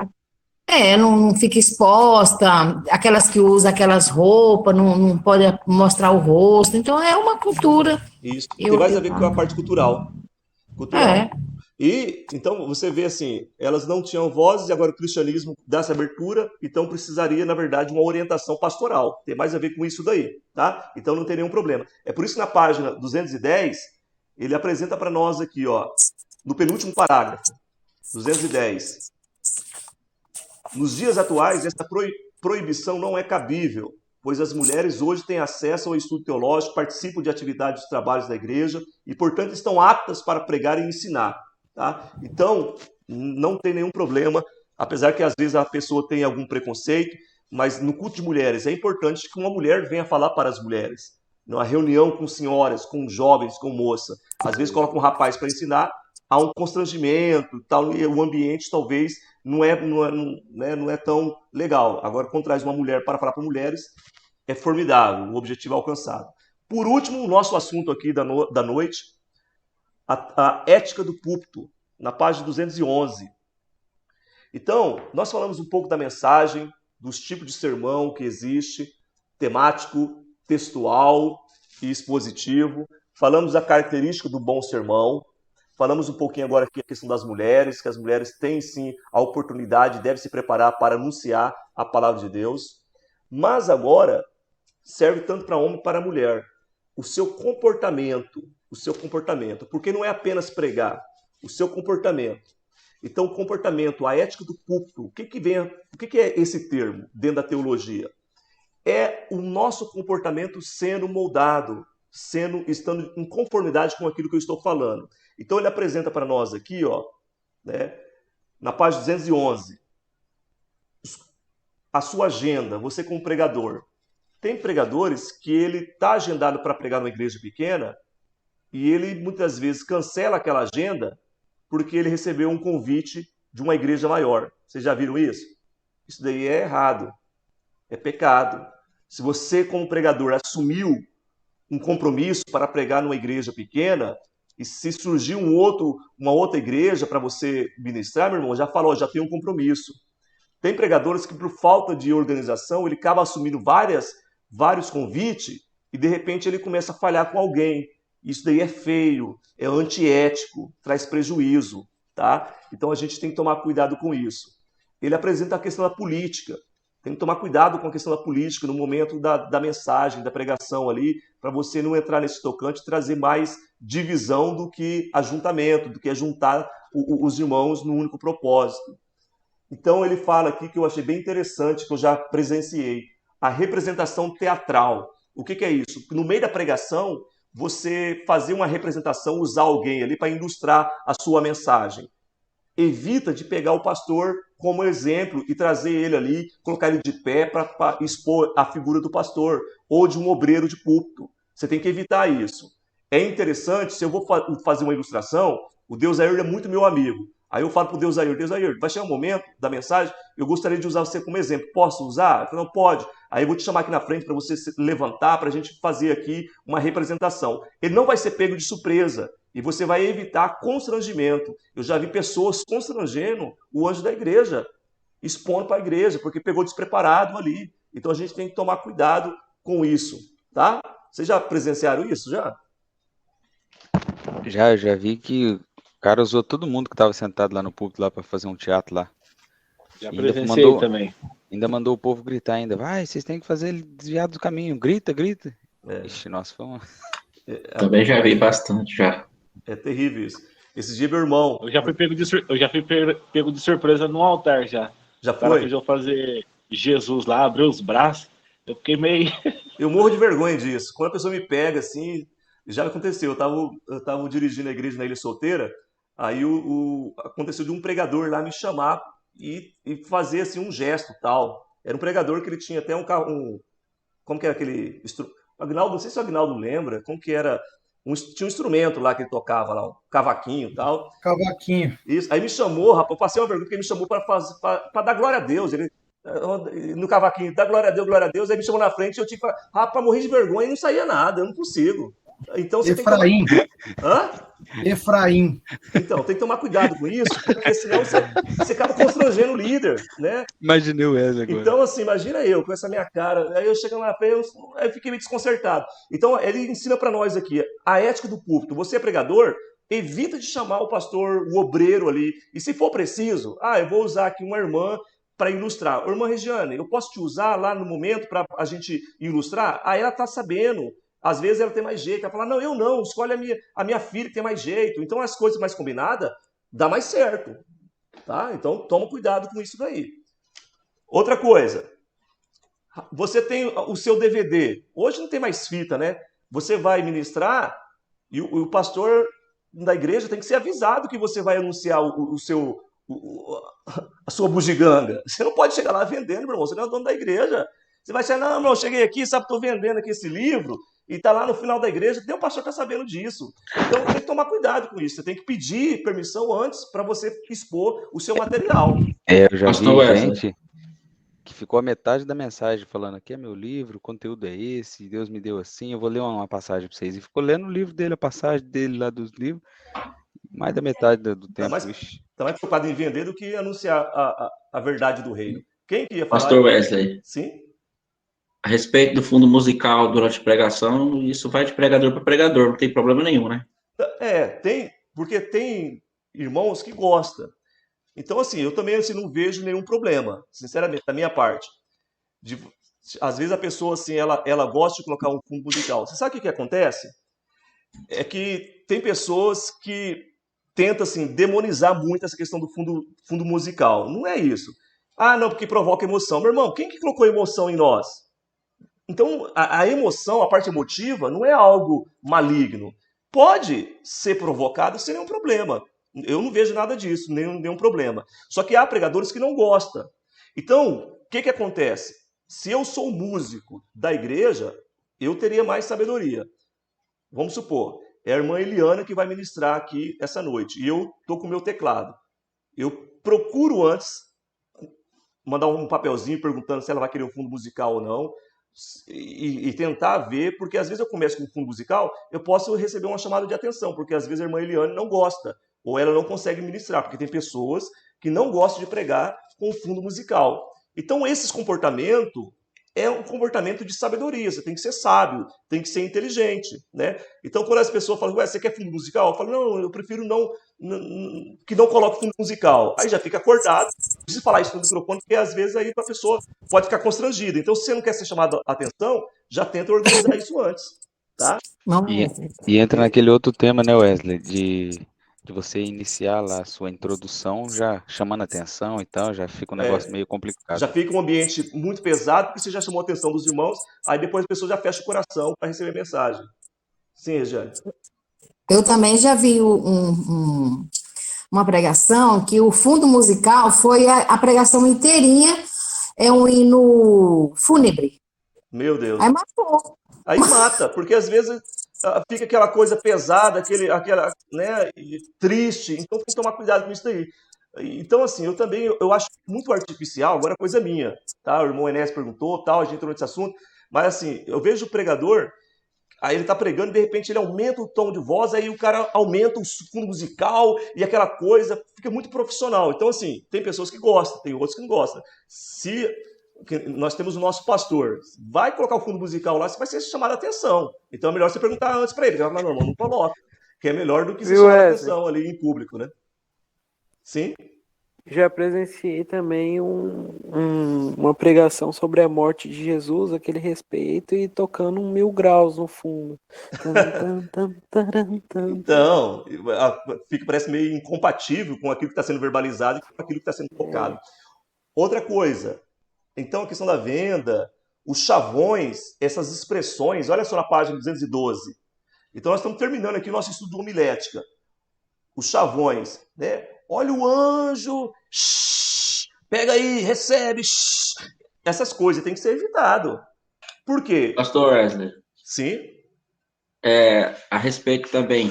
Speaker 9: Não fica exposta, aquelas que usam aquelas roupas, não pode mostrar o rosto, então é uma cultura.
Speaker 1: Isso, tem mais a ver com a parte cultural. E, então, você vê assim, elas não tinham voz e agora o cristianismo dá essa abertura, então precisaria, na verdade, uma orientação pastoral. Tem mais a ver com isso daí, tá? Então não tem nenhum problema. É por isso que na página 210, ele apresenta para nós aqui, ó, no penúltimo parágrafo, 210. Nos dias atuais, essa proibição não é cabível, pois as mulheres hoje têm acesso ao estudo teológico, participam de atividades e trabalhos da igreja e, portanto, estão aptas para pregar e ensinar. Tá? Então, não tem nenhum problema, apesar que às vezes a pessoa tem algum preconceito, mas no culto de mulheres é importante que uma mulher venha falar para as mulheres. Numa reunião com senhoras, com jovens, com moça, às vezes coloca um rapaz para ensinar, há um constrangimento, tal, e o ambiente talvez não é tão legal. Agora, quando traz uma mulher para falar para mulheres, é formidável, o objetivo é alcançado. Por último, o nosso assunto aqui da noite, a ética do púlpito, na página 211. Então, nós falamos um pouco da mensagem, dos tipos de sermão que existe, temático, textual, e expositivo, falamos da característica do bom sermão, falamos um pouquinho agora aqui a questão das mulheres, que as mulheres têm sim a oportunidade, devem se preparar para anunciar a palavra de Deus, mas agora serve tanto para homem como para mulher. O seu comportamento, porque não é apenas pregar, o seu comportamento. Então, o comportamento, a ética do púlpito, o que é esse termo dentro da teologia? É o nosso comportamento sendo moldado, estando em conformidade com aquilo que eu estou falando. Então, ele apresenta para nós aqui, ó, né, na página 211, a sua agenda, você como pregador. Tem pregadores que ele está agendado para pregar numa igreja pequena e ele muitas vezes cancela aquela agenda porque ele recebeu um convite de uma igreja maior. Vocês já viram isso? Isso daí é errado, é pecado. Se você, como pregador, assumiu um compromisso para pregar numa igreja pequena, e se surgir uma outra igreja para você ministrar, meu irmão, já falou, já tem um compromisso. Tem pregadores que, por falta de organização, ele acaba assumindo vários convites e, de repente, ele começa a falhar com alguém. Isso daí é feio, é antiético, traz prejuízo, tá? Então, a gente tem que tomar cuidado com isso. Ele apresenta a questão da política. Tem que tomar cuidado com a questão da política no momento da mensagem, da pregação ali, para você não entrar nesse tocante e trazer mais divisão do que ajuntamento, do que juntar os irmãos num único propósito. Então, ele fala aqui que eu achei bem interessante, que eu já presenciei, a representação teatral. O que é isso? No meio da pregação, você fazer uma representação, usar alguém ali para ilustrar a sua mensagem. Evita de pegar o pastor como exemplo e trazer ele ali, colocar ele de pé para expor a figura do pastor ou de um obreiro de púlpito. Você tem que evitar isso. É interessante, se eu vou fazer uma ilustração, o Deusair é muito meu amigo. Aí eu falo para o Deusair, vai chegar um momento da mensagem, eu gostaria de usar você como exemplo. Posso usar? Eu falo, não, pode. Aí eu vou te chamar aqui na frente para você se levantar, para a gente fazer aqui uma representação. Ele não vai ser pego de surpresa e você vai evitar constrangimento. Eu já vi pessoas constrangendo o anjo da igreja, expondo para a igreja, porque pegou despreparado ali. Então a gente tem que tomar cuidado com isso, tá? Vocês já presenciaram isso, já?
Speaker 2: Já vi que o cara usou todo mundo que estava sentado lá no púlpito lá para fazer um teatro lá.
Speaker 7: Já presenciei também.
Speaker 2: Ainda mandou o povo gritar ainda. Vai, vocês têm que fazer ele desviar do caminho. Grita. Ixi, nossa, foi uma...
Speaker 10: Também já vi bastante, já.
Speaker 1: É terrível isso. Esse dia, meu irmão...
Speaker 7: Eu já fui pego de surpresa no altar, já.
Speaker 1: Já
Speaker 7: foi? O cara fez eu fazer Jesus lá, abrir os braços. Eu fiquei meio...
Speaker 1: Eu morro de vergonha disso. Quando a pessoa me pega, assim... Já aconteceu. Eu tava dirigindo a igreja na Ilha Solteira, aí aconteceu de um pregador lá me chamar e fazer assim um gesto tal. Era um pregador que ele tinha até como que era aquele Agnaldo, não sei se o Agnaldo lembra, como que era, tinha um instrumento lá que ele tocava lá, um cavaquinho e tal.
Speaker 8: Cavaquinho.
Speaker 1: Isso. Aí me chamou, rapaz, eu passei uma vergonha porque ele me chamou para dar glória a Deus. Ele no cavaquinho, dá glória a Deus, aí me chamou na frente e eu tive para morrer de vergonha e não saía nada, eu não consigo. Então, você
Speaker 8: Efraim.
Speaker 1: Tem que... Hã?
Speaker 8: Efraim.
Speaker 1: Então, tem que tomar cuidado com isso, porque senão você acaba constrangendo o líder, né?
Speaker 2: Imaginei o Wesley agora.
Speaker 1: Então, assim, imagina eu com essa minha cara, aí eu chegando na frente, eu fiquei meio desconcertado. Então, ele ensina para nós aqui a ética do púlpito. Você é pregador, evita de chamar o pastor, o obreiro ali. E se for preciso, eu vou usar aqui uma irmã para ilustrar. Irmã Regiane, eu posso te usar lá no momento para a gente ilustrar? Aí ela está sabendo. Às vezes ela tem mais jeito, ela fala, não, eu não, escolhe a minha filha que tem mais jeito. Então as coisas mais combinadas dá mais certo, tá? Então toma cuidado com isso daí. Outra coisa, você tem o seu DVD, hoje não tem mais fita, né? Você vai ministrar e o pastor da igreja tem que ser avisado que você vai anunciar a sua bugiganga. Você não pode chegar lá vendendo, meu irmão, você não é o dono da igreja. Você vai chegar, não, irmão, cheguei aqui, sabe, estou vendendo aqui esse livro, e está lá no final da igreja, tem um pastor que está sabendo disso. Então tem que tomar cuidado com isso. Você tem que pedir permissão antes para você expor o seu material.
Speaker 2: Eu já vi gente que ficou a metade da mensagem falando, aqui é meu livro, o conteúdo é esse, Deus me deu assim, eu vou ler uma passagem para vocês. E ficou lendo o livro dele, a passagem dele lá dos livros, mais da metade do tempo.
Speaker 1: Está mais preocupado em vender do que anunciar a verdade do reino. Quem que ia falar?
Speaker 10: Pastor Wesley.
Speaker 1: Sim?
Speaker 10: A respeito do fundo musical durante a pregação, isso vai de pregador para pregador, não tem problema nenhum, né?
Speaker 1: Porque tem irmãos que gostam. Então, assim, eu também assim, não vejo nenhum problema, sinceramente, da minha parte. Às vezes a pessoa, assim, ela gosta de colocar um fundo musical. Você sabe o que acontece? É que tem pessoas que tentam, assim, demonizar muito essa questão do fundo musical. Não é isso. Ah, não, porque provoca emoção. Meu irmão, quem que colocou emoção em nós? Então, a emoção, a parte emotiva, não é algo maligno. Pode ser provocado sem nenhum problema. Eu não vejo nada disso, nenhum problema. Só que há pregadores que não gostam. Então, o que acontece? Se eu sou músico da igreja, eu teria mais sabedoria. Vamos supor, é a irmã Eliana que vai ministrar aqui essa noite, e eu estou com o meu teclado. Eu procuro antes mandar um papelzinho perguntando se ela vai querer um fundo musical ou não, e tentar ver, porque às vezes eu começo com um fundo musical, eu posso receber uma chamada de atenção, porque às vezes a irmã Eliane não gosta, ou ela não consegue ministrar, porque tem pessoas que não gostam de pregar com fundo musical. Então, esse comportamento é um comportamento de sabedoria, você tem que ser sábio, tem que ser inteligente, né? Então, quando as pessoas falam, ué, você quer fundo musical? Eu falo, não, eu prefiro que não coloque fundo musical. Aí já fica cortado, não precisa falar isso no microfone, porque às vezes aí a pessoa pode ficar constrangida. Então, se você não quer ser chamado a atenção, já tenta organizar isso antes, tá?
Speaker 2: E entra naquele outro tema, né, Wesley, de você iniciar lá a sua introdução já chamando atenção e tal, já fica um negócio meio complicado.
Speaker 1: Já fica um ambiente muito pesado, porque você já chamou a atenção dos irmãos, aí depois a pessoa já fecha o coração para receber mensagem. Sim, Regiane.
Speaker 9: Eu também já vi uma pregação que o fundo musical foi a pregação inteirinha, é um hino fúnebre.
Speaker 1: Meu Deus.
Speaker 9: Aí matou.
Speaker 1: Aí mata, porque às vezes fica aquela coisa pesada, aquela, né, triste, então tem que tomar cuidado com isso daí. Então, assim, eu acho muito artificial, agora é coisa minha, tá? O irmão Enéas perguntou, tal, a gente entrou nesse assunto, mas assim, eu vejo o pregador, aí ele tá pregando, de repente ele aumenta o tom de voz, aí o cara aumenta o fundo musical e aquela coisa, fica muito profissional. Então, assim, tem pessoas que gostam, tem outros que não gostam. Nós temos o nosso pastor, vai colocar o fundo musical lá, você vai ser chamado a atenção. Então é melhor você perguntar antes para ele, ele vai falar, não, irmão, não coloca, que é melhor do que ser chamado a atenção ali em público, né? Sim?
Speaker 11: Já presenciei também uma pregação sobre a morte de Jesus, aquele respeito, e tocando 1000 graus no fundo.
Speaker 1: Então, parece meio incompatível com aquilo que está sendo verbalizado e com aquilo que está sendo tocado. Outra coisa, então a questão da venda, os chavões, essas expressões, olha só na página 212. Então nós estamos terminando aqui o nosso estudo de homilética. Os chavões, né? Olha o anjo, pega aí, recebe, essas coisas tem que ser evitado. Por quê?
Speaker 10: Pastor Wesley.
Speaker 1: Sim?
Speaker 10: A respeito também,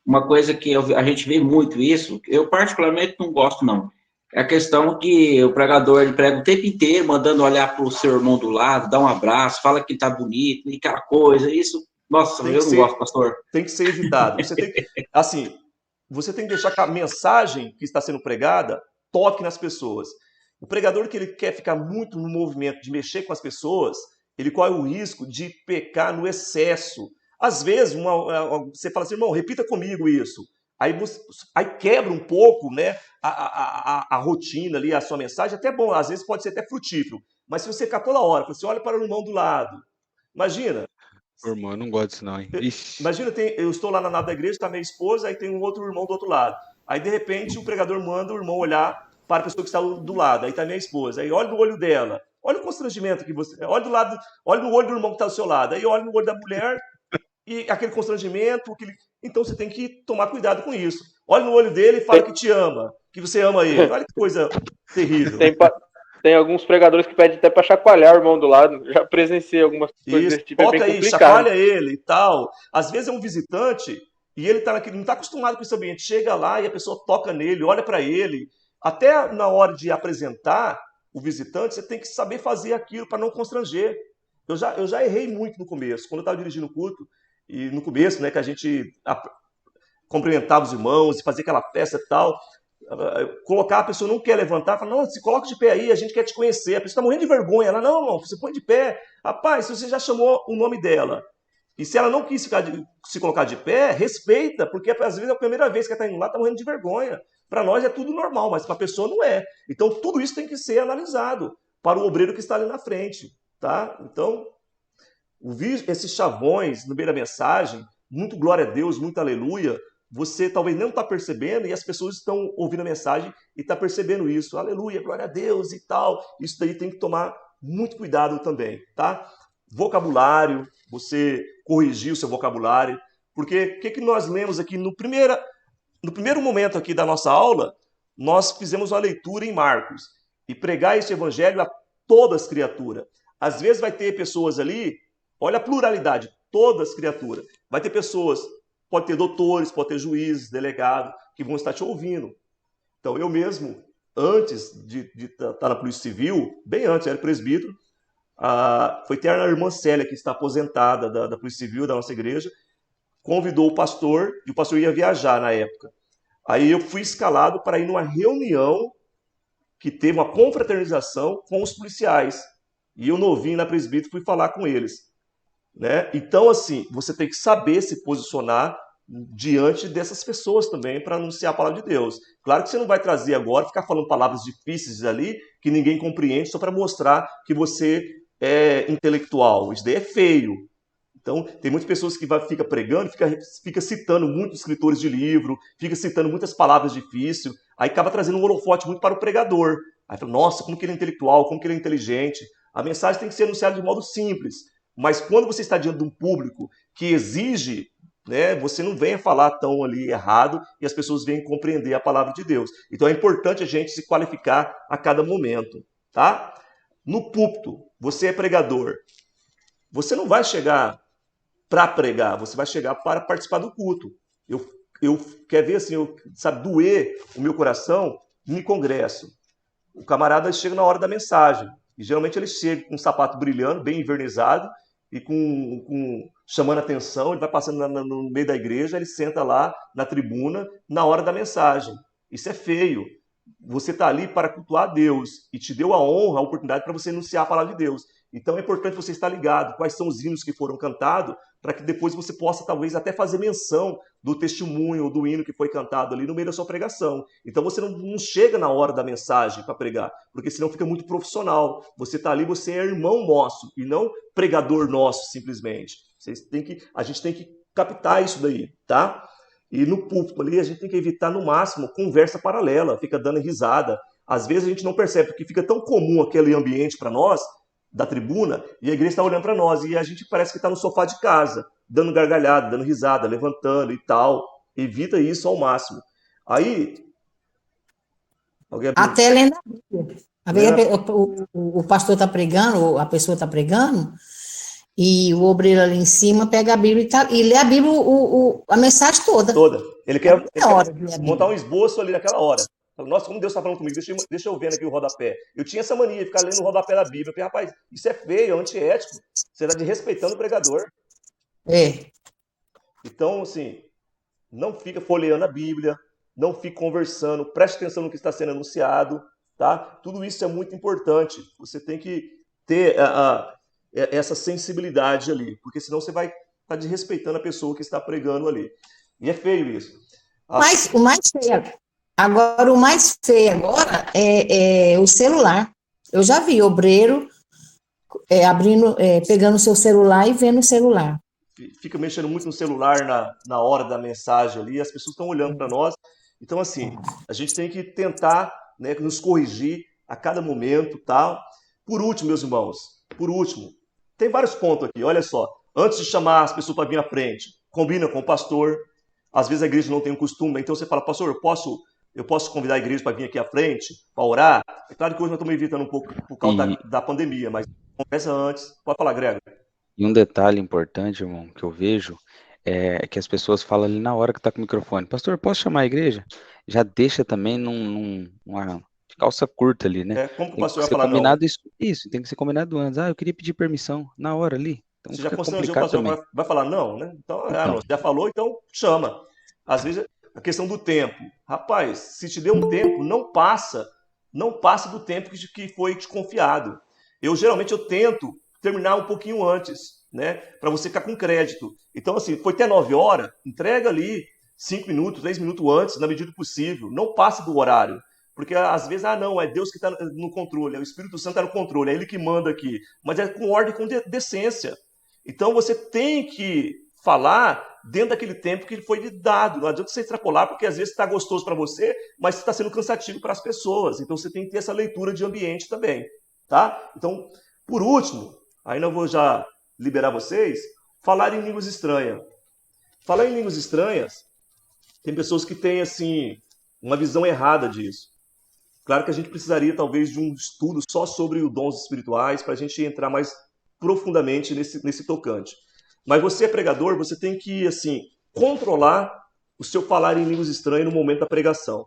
Speaker 10: uma coisa que a gente vê muito isso, eu particularmente não gosto não, é a questão que o pregador, ele prega o tempo inteiro, mandando olhar para o seu irmão do lado, dar um abraço, fala que tá bonito, e aquela coisa, isso, nossa, eu não gosto, pastor.
Speaker 1: Tem que ser evitado. Você tem que, assim, você tem que deixar que a mensagem que está sendo pregada toque nas pessoas. O pregador que ele quer ficar muito no movimento de mexer com as pessoas, ele corre o risco de pecar no excesso. Às vezes, você fala assim, irmão, repita comigo isso. Aí quebra um pouco, né, a rotina ali, a sua mensagem, até bom, às vezes pode ser até frutífero. Mas se você ficar toda hora, você olha para o irmão do lado, imagina.
Speaker 2: Irmão, eu não gosto disso não, hein?
Speaker 1: Imagina, eu estou lá na nave da igreja, está minha esposa, aí tem um outro irmão do outro lado. Aí, de repente, o pregador manda o irmão olhar para a pessoa que está do lado, aí está minha esposa. Aí olha no olho dela, olha o constrangimento que você... Olha no olho do irmão que está do seu lado, aí olha no olho da mulher e aquele constrangimento... Então, você tem que tomar cuidado com isso. Olha no olho dele e fala que te ama, que você ama ele. Olha que coisa terrível.
Speaker 4: Tem alguns pregadores que pedem até para chacoalhar o irmão do lado. Já presenciei algumas coisas desse tipo.
Speaker 1: Toca aí, chacoalha ele e tal. Às vezes é um visitante e ele não está acostumado com esse ambiente. Chega lá e a pessoa toca nele, olha para ele. Até na hora de apresentar o visitante, você tem que saber fazer aquilo para não constranger. Eu já errei muito no começo. Quando eu estava dirigindo o culto, e no começo, né, que a gente cumprimentava os irmãos e fazia aquela festa e tal, colocar, a pessoa não quer levantar, fala, não, se coloca de pé aí, a gente quer te conhecer. A pessoa está morrendo de vergonha. Ela, não, você põe de pé. Rapaz, se você já chamou o nome dela, e se ela não quis se colocar de pé, respeita, porque às vezes é a primeira vez que ela está indo lá, está morrendo de vergonha. Para nós é tudo normal, mas para a pessoa não é. Então, tudo isso tem que ser analisado para o obreiro que está ali na frente. Tá? Então, esses chavões no meio da mensagem, muito glória a Deus, muito aleluia, você talvez não está percebendo e as pessoas estão ouvindo a mensagem e estão percebendo isso. Aleluia, glória a Deus e tal. Isso daí tem que tomar muito cuidado também, tá? Vocabulário, você corrigir o seu vocabulário. Porque o que nós lemos aqui no primeiro momento aqui da nossa aula, nós fizemos uma leitura em Marcos. E pregar esse evangelho a todas as criaturas. Às vezes vai ter pessoas ali, olha a pluralidade, todas as criaturas. Vai ter pessoas, pode ter doutores, pode ter juízes, delegados, que vão estar te ouvindo. Então, eu mesmo, antes de estar na Polícia Civil, bem antes, eu era presbítero, foi ter a irmã Célia, que está aposentada da Polícia Civil, da nossa igreja, convidou o pastor, e o pastor ia viajar na época. Aí eu fui escalado para ir numa reunião que teve uma confraternização com os policiais. E eu, novinho na presbítero, fui falar com eles. Né? Então, assim, você tem que saber se posicionar diante dessas pessoas também para anunciar a palavra de Deus. Claro que você não vai trazer agora, ficar falando palavras difíceis ali, que ninguém compreende, só para mostrar que você é intelectual. Isso daí é feio. Então, tem muitas pessoas que fica pregando, fica citando muitos escritores de livro, fica citando muitas palavras difíceis, aí acaba trazendo um holofote muito para o pregador. Aí fala, nossa, como que ele é intelectual, como que ele é inteligente. A mensagem tem que ser anunciada de modo simples. Mas quando você está diante de um público que exige, né, você não venha falar tão ali errado e as pessoas venham compreender a palavra de Deus. Então é importante a gente se qualificar a cada momento. Tá? No púlpito, você é pregador. Você não vai chegar para pregar, você vai chegar para participar do culto. Eu quero ver assim, sabe, doer o meu coração em congresso. O camarada chega na hora da mensagem. E geralmente ele chega com um sapato brilhando, bem envernizado, e chamando a atenção, ele vai passando no meio da igreja, ele senta lá na tribuna na hora da mensagem. Isso é feio. Você está ali para cultuar a Deus e te deu a honra, a oportunidade para você anunciar a palavra de Deus. Então é importante você estar ligado quais são os hinos que foram cantados, para que depois você possa talvez até fazer menção do testemunho ou do hino que foi cantado ali no meio da sua pregação. Então você não chega na hora da mensagem para pregar, porque senão fica muito profissional. Você está ali, você é irmão nosso e não pregador nosso simplesmente. A gente tem que captar isso daí, tá? E no púlpito ali a gente tem que evitar no máximo conversa paralela, fica dando risada. Às vezes a gente não percebe, porque fica tão comum aquele ambiente para nós, da tribuna, e a igreja está olhando para nós, e a gente parece que está no sofá de casa, dando gargalhada, dando risada, levantando e tal. Evita isso ao máximo. Aí...
Speaker 9: Até lendo a Bíblia. Às vezes o pastor está pregando, a pessoa está pregando, e o obreiro ali em cima pega a Bíblia e lê a Bíblia, a mensagem toda.
Speaker 1: Toda. Ele quer montar um esboço ali naquela hora. Nossa, como Deus está falando comigo, deixa eu ver aqui o rodapé. Eu tinha essa mania de ficar lendo o rodapé da Bíblia. Eu falei, rapaz, isso é feio, é antiético. Você está desrespeitando o pregador.
Speaker 9: É.
Speaker 1: Então, assim, não fica folheando a Bíblia, não fica conversando, preste atenção no que está sendo anunciado, tá? Tudo isso é muito importante. Você tem que ter essa sensibilidade ali, porque senão você vai estar desrespeitando a pessoa que está pregando ali. E é feio isso.
Speaker 9: Mas o mais feio... Agora, o mais feio agora é o celular. Eu já vi obreiro pegando o seu celular e vendo o celular.
Speaker 1: Fica mexendo muito no celular na hora da mensagem ali, as pessoas estão olhando para nós. Então, assim, a gente tem que tentar, né, nos corrigir a cada momento, tá? Por último, meus irmãos, tem vários pontos aqui, olha só. Antes de chamar as pessoas para vir à frente, combina com o pastor. Às vezes a igreja não tem o costume, então você fala, pastor, eu posso convidar a igreja para vir aqui à frente, para orar? É claro que hoje nós estamos evitando um pouco por causa da pandemia, mas conversa antes. Pode falar, Grego.
Speaker 2: E um detalhe importante, irmão, que eu vejo, é que as pessoas falam ali na hora que está com o microfone, pastor, posso chamar a igreja? Já deixa também numa calça curta ali, né?
Speaker 1: Como que o
Speaker 2: tem
Speaker 1: pastor
Speaker 2: que ser
Speaker 1: vai falar
Speaker 2: combinado
Speaker 1: não?
Speaker 2: Isso, tem que ser combinado antes. Eu queria pedir permissão na hora ali. Então
Speaker 1: Você já
Speaker 2: fica
Speaker 1: constrangeu o
Speaker 2: complicado
Speaker 1: pastor,
Speaker 2: também.
Speaker 1: vai falar não, né? Então, não, você já falou, então chama. Às vezes, a questão do tempo. Rapaz, se te deu um tempo, não passa do tempo que foi te confiado. Geralmente eu tento terminar um pouquinho antes, né? Para você ficar com crédito. Então, assim, foi até 9 horas, entrega ali 5 minutos, 3 minutos antes, na medida do possível. Não passe do horário. Porque às vezes, não, é Deus que está no controle, é o Espírito Santo está no controle, é Ele que manda aqui. Mas é com ordem, com decência. Então você tem que falar dentro daquele tempo que foi lhe dado. Não adianta você extrapolar, porque às vezes está gostoso para você, mas está sendo cansativo para as pessoas. Então você tem que ter essa leitura de ambiente também. Tá? Então, por último, ainda vou já liberar vocês, falar em línguas estranhas. Falar em línguas estranhas, tem pessoas que têm assim uma visão errada disso. Claro que a gente precisaria talvez de um estudo só sobre os dons espirituais para a gente entrar mais profundamente nesse tocante. Mas você é pregador, você tem que assim controlar o seu falar em línguas estranhas no momento da pregação.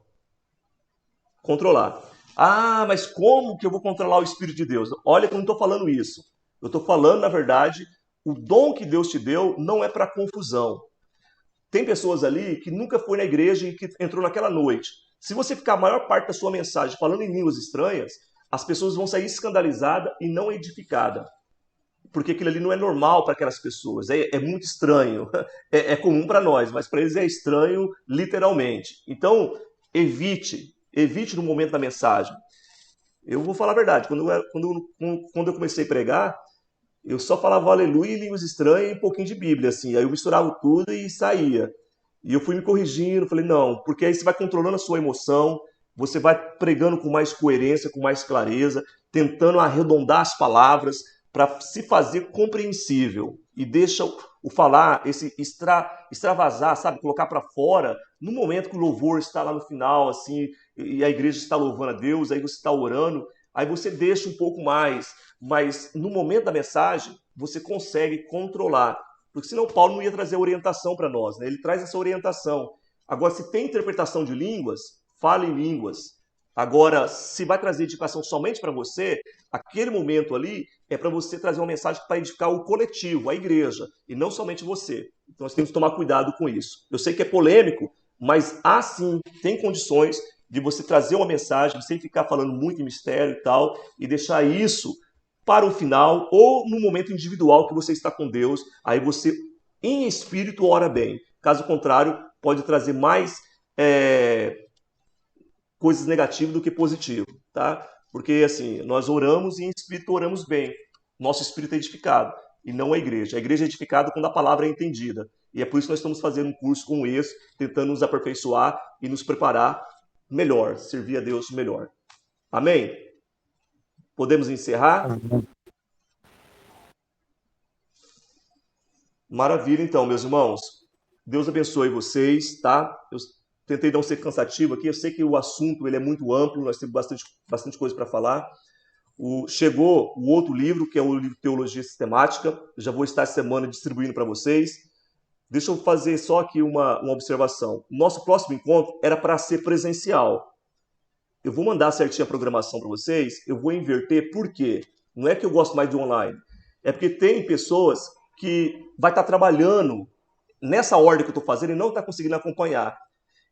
Speaker 1: Controlar. Ah, mas como que eu vou controlar o Espírito de Deus? Olha que eu não estou falando isso. Eu estou falando, na verdade, o dom que Deus te deu não é para confusão. Tem pessoas ali que nunca foi na igreja e que entrou naquela noite. Se você ficar a maior parte da sua mensagem falando em línguas estranhas, as pessoas vão sair escandalizadas e não edificadas. Porque aquilo ali não é normal para aquelas pessoas. É muito estranho. É comum para nós, mas para eles é estranho literalmente. Então, evite no momento da mensagem. Eu vou falar a verdade. Quando eu comecei a pregar, eu só falava aleluia em línguas estranhas e um pouquinho de Bíblia. Assim. Aí eu misturava tudo e saía. E eu fui me corrigindo, falei, não, porque aí você vai controlando a sua emoção, você vai pregando com mais coerência, com mais clareza, tentando arredondar as palavras para se fazer compreensível. E deixa o falar, esse extravasar, sabe, colocar para fora, no momento que o louvor está lá no final, assim, e a igreja está louvando a Deus, aí você está orando, aí você deixa um pouco mais, mas no momento da mensagem, você consegue controlar. Porque senão Paulo não ia trazer orientação para nós, né? Ele traz essa orientação. Agora, se tem interpretação de línguas, fale em línguas. Agora, se vai trazer edificação somente para você, aquele momento ali é para você trazer uma mensagem para edificar o coletivo, a igreja, e não somente você. Então, nós temos que tomar cuidado com isso. Eu sei que é polêmico, mas sim, tem condições de você trazer uma mensagem sem ficar falando muito em mistério e tal, e deixar isso para o final, ou no momento individual que você está com Deus, aí você, em espírito, ora bem. Caso contrário, pode trazer mais coisas negativas do que positivo, tá? Porque, assim, nós oramos e em espírito oramos bem. Nosso espírito é edificado, e não a igreja. A igreja é edificada quando a palavra é entendida. E é por isso que nós estamos fazendo um curso como esse, tentando nos aperfeiçoar e nos preparar melhor, servir a Deus melhor. Amém? Podemos encerrar? Maravilha, então, meus irmãos. Deus abençoe vocês, tá? Eu tentei não ser cansativo aqui. Eu sei que o assunto ele é muito amplo, nós temos bastante coisa para falar. Chegou o outro livro, que é o livro Teologia Sistemática. Eu já vou estar essa semana distribuindo para vocês. Deixa eu fazer só aqui uma observação. O nosso próximo encontro era para ser presencial. Eu vou mandar certinho a programação para vocês, eu vou inverter, por quê? Não é que eu gosto mais de online, é porque tem pessoas que vai estar trabalhando nessa ordem que eu estou fazendo e não está conseguindo acompanhar.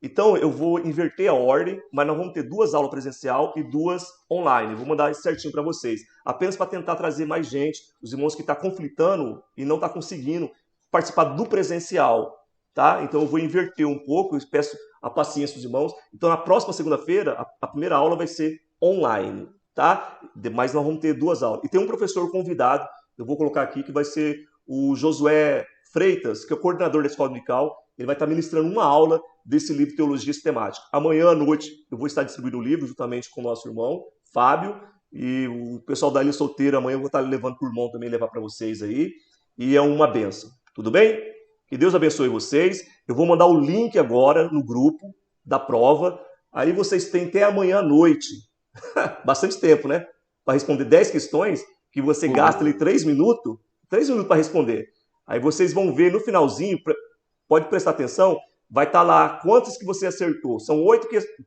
Speaker 1: Então, eu vou inverter a ordem, mas nós vamos ter 2 aulas presencial e 2 online. Eu vou mandar isso certinho para vocês, apenas para tentar trazer mais gente, os irmãos que estão conflitando e não estão conseguindo participar do presencial. Tá? Então eu vou inverter um pouco, eu peço a paciência dos irmãos. Então na próxima segunda-feira, a primeira aula vai ser online, tá? Mas nós vamos ter 2 aulas. E tem um professor convidado, eu vou colocar aqui, que vai ser o Josué Freitas, que é o coordenador da Escola Dominical. Ele vai estar ministrando uma aula desse livro Teologia Sistemática. Amanhã à noite eu vou estar distribuindo o livro, juntamente com o nosso irmão, Fábio, e o pessoal da Ilha Solteira, amanhã eu vou estar levando por mão também, levar para vocês aí. E é uma benção. Tudo bem? Que Deus abençoe vocês. Eu vou mandar o link agora no grupo da prova. Aí vocês têm até amanhã à noite. Bastante tempo, né? Para responder 10 questões que você gasta ali 3 minutos. 3 minutos para responder. Aí vocês vão ver no finalzinho, pode prestar atenção, vai estar lá quantas que você acertou. São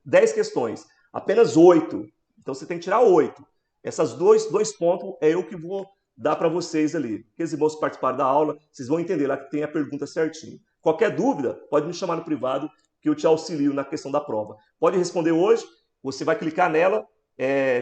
Speaker 1: 10 questões. Apenas 8. Então você tem que tirar 8. Essas dois pontos é eu que vou dar para vocês ali. Aqueles irmãos que participaram da aula, vocês vão entender lá que tem a pergunta certinho. Qualquer dúvida, pode me chamar no privado, que eu te auxilio na questão da prova. Pode responder hoje, você vai clicar nela,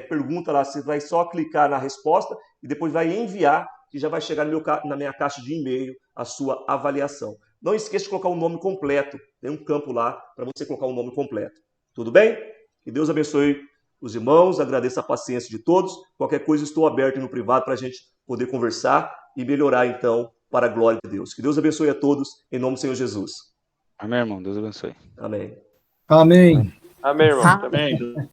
Speaker 1: pergunta lá, você vai só clicar na resposta e depois vai enviar, que já vai chegar na minha caixa de e-mail a sua avaliação. Não esqueça de colocar o nome completo, tem um campo lá para você colocar o nome completo. Tudo bem? Que Deus abençoe os irmãos, agradeço a paciência de todos. Qualquer coisa, estou aberto no privado para a gente poder conversar e melhorar, então, para a glória de Deus. Que Deus abençoe a todos, em nome do Senhor Jesus.
Speaker 2: Amém, irmão. Deus abençoe.
Speaker 1: Amém.
Speaker 8: Amém.
Speaker 4: Amém, irmão.
Speaker 9: Ah.
Speaker 4: Também.
Speaker 7: Amém.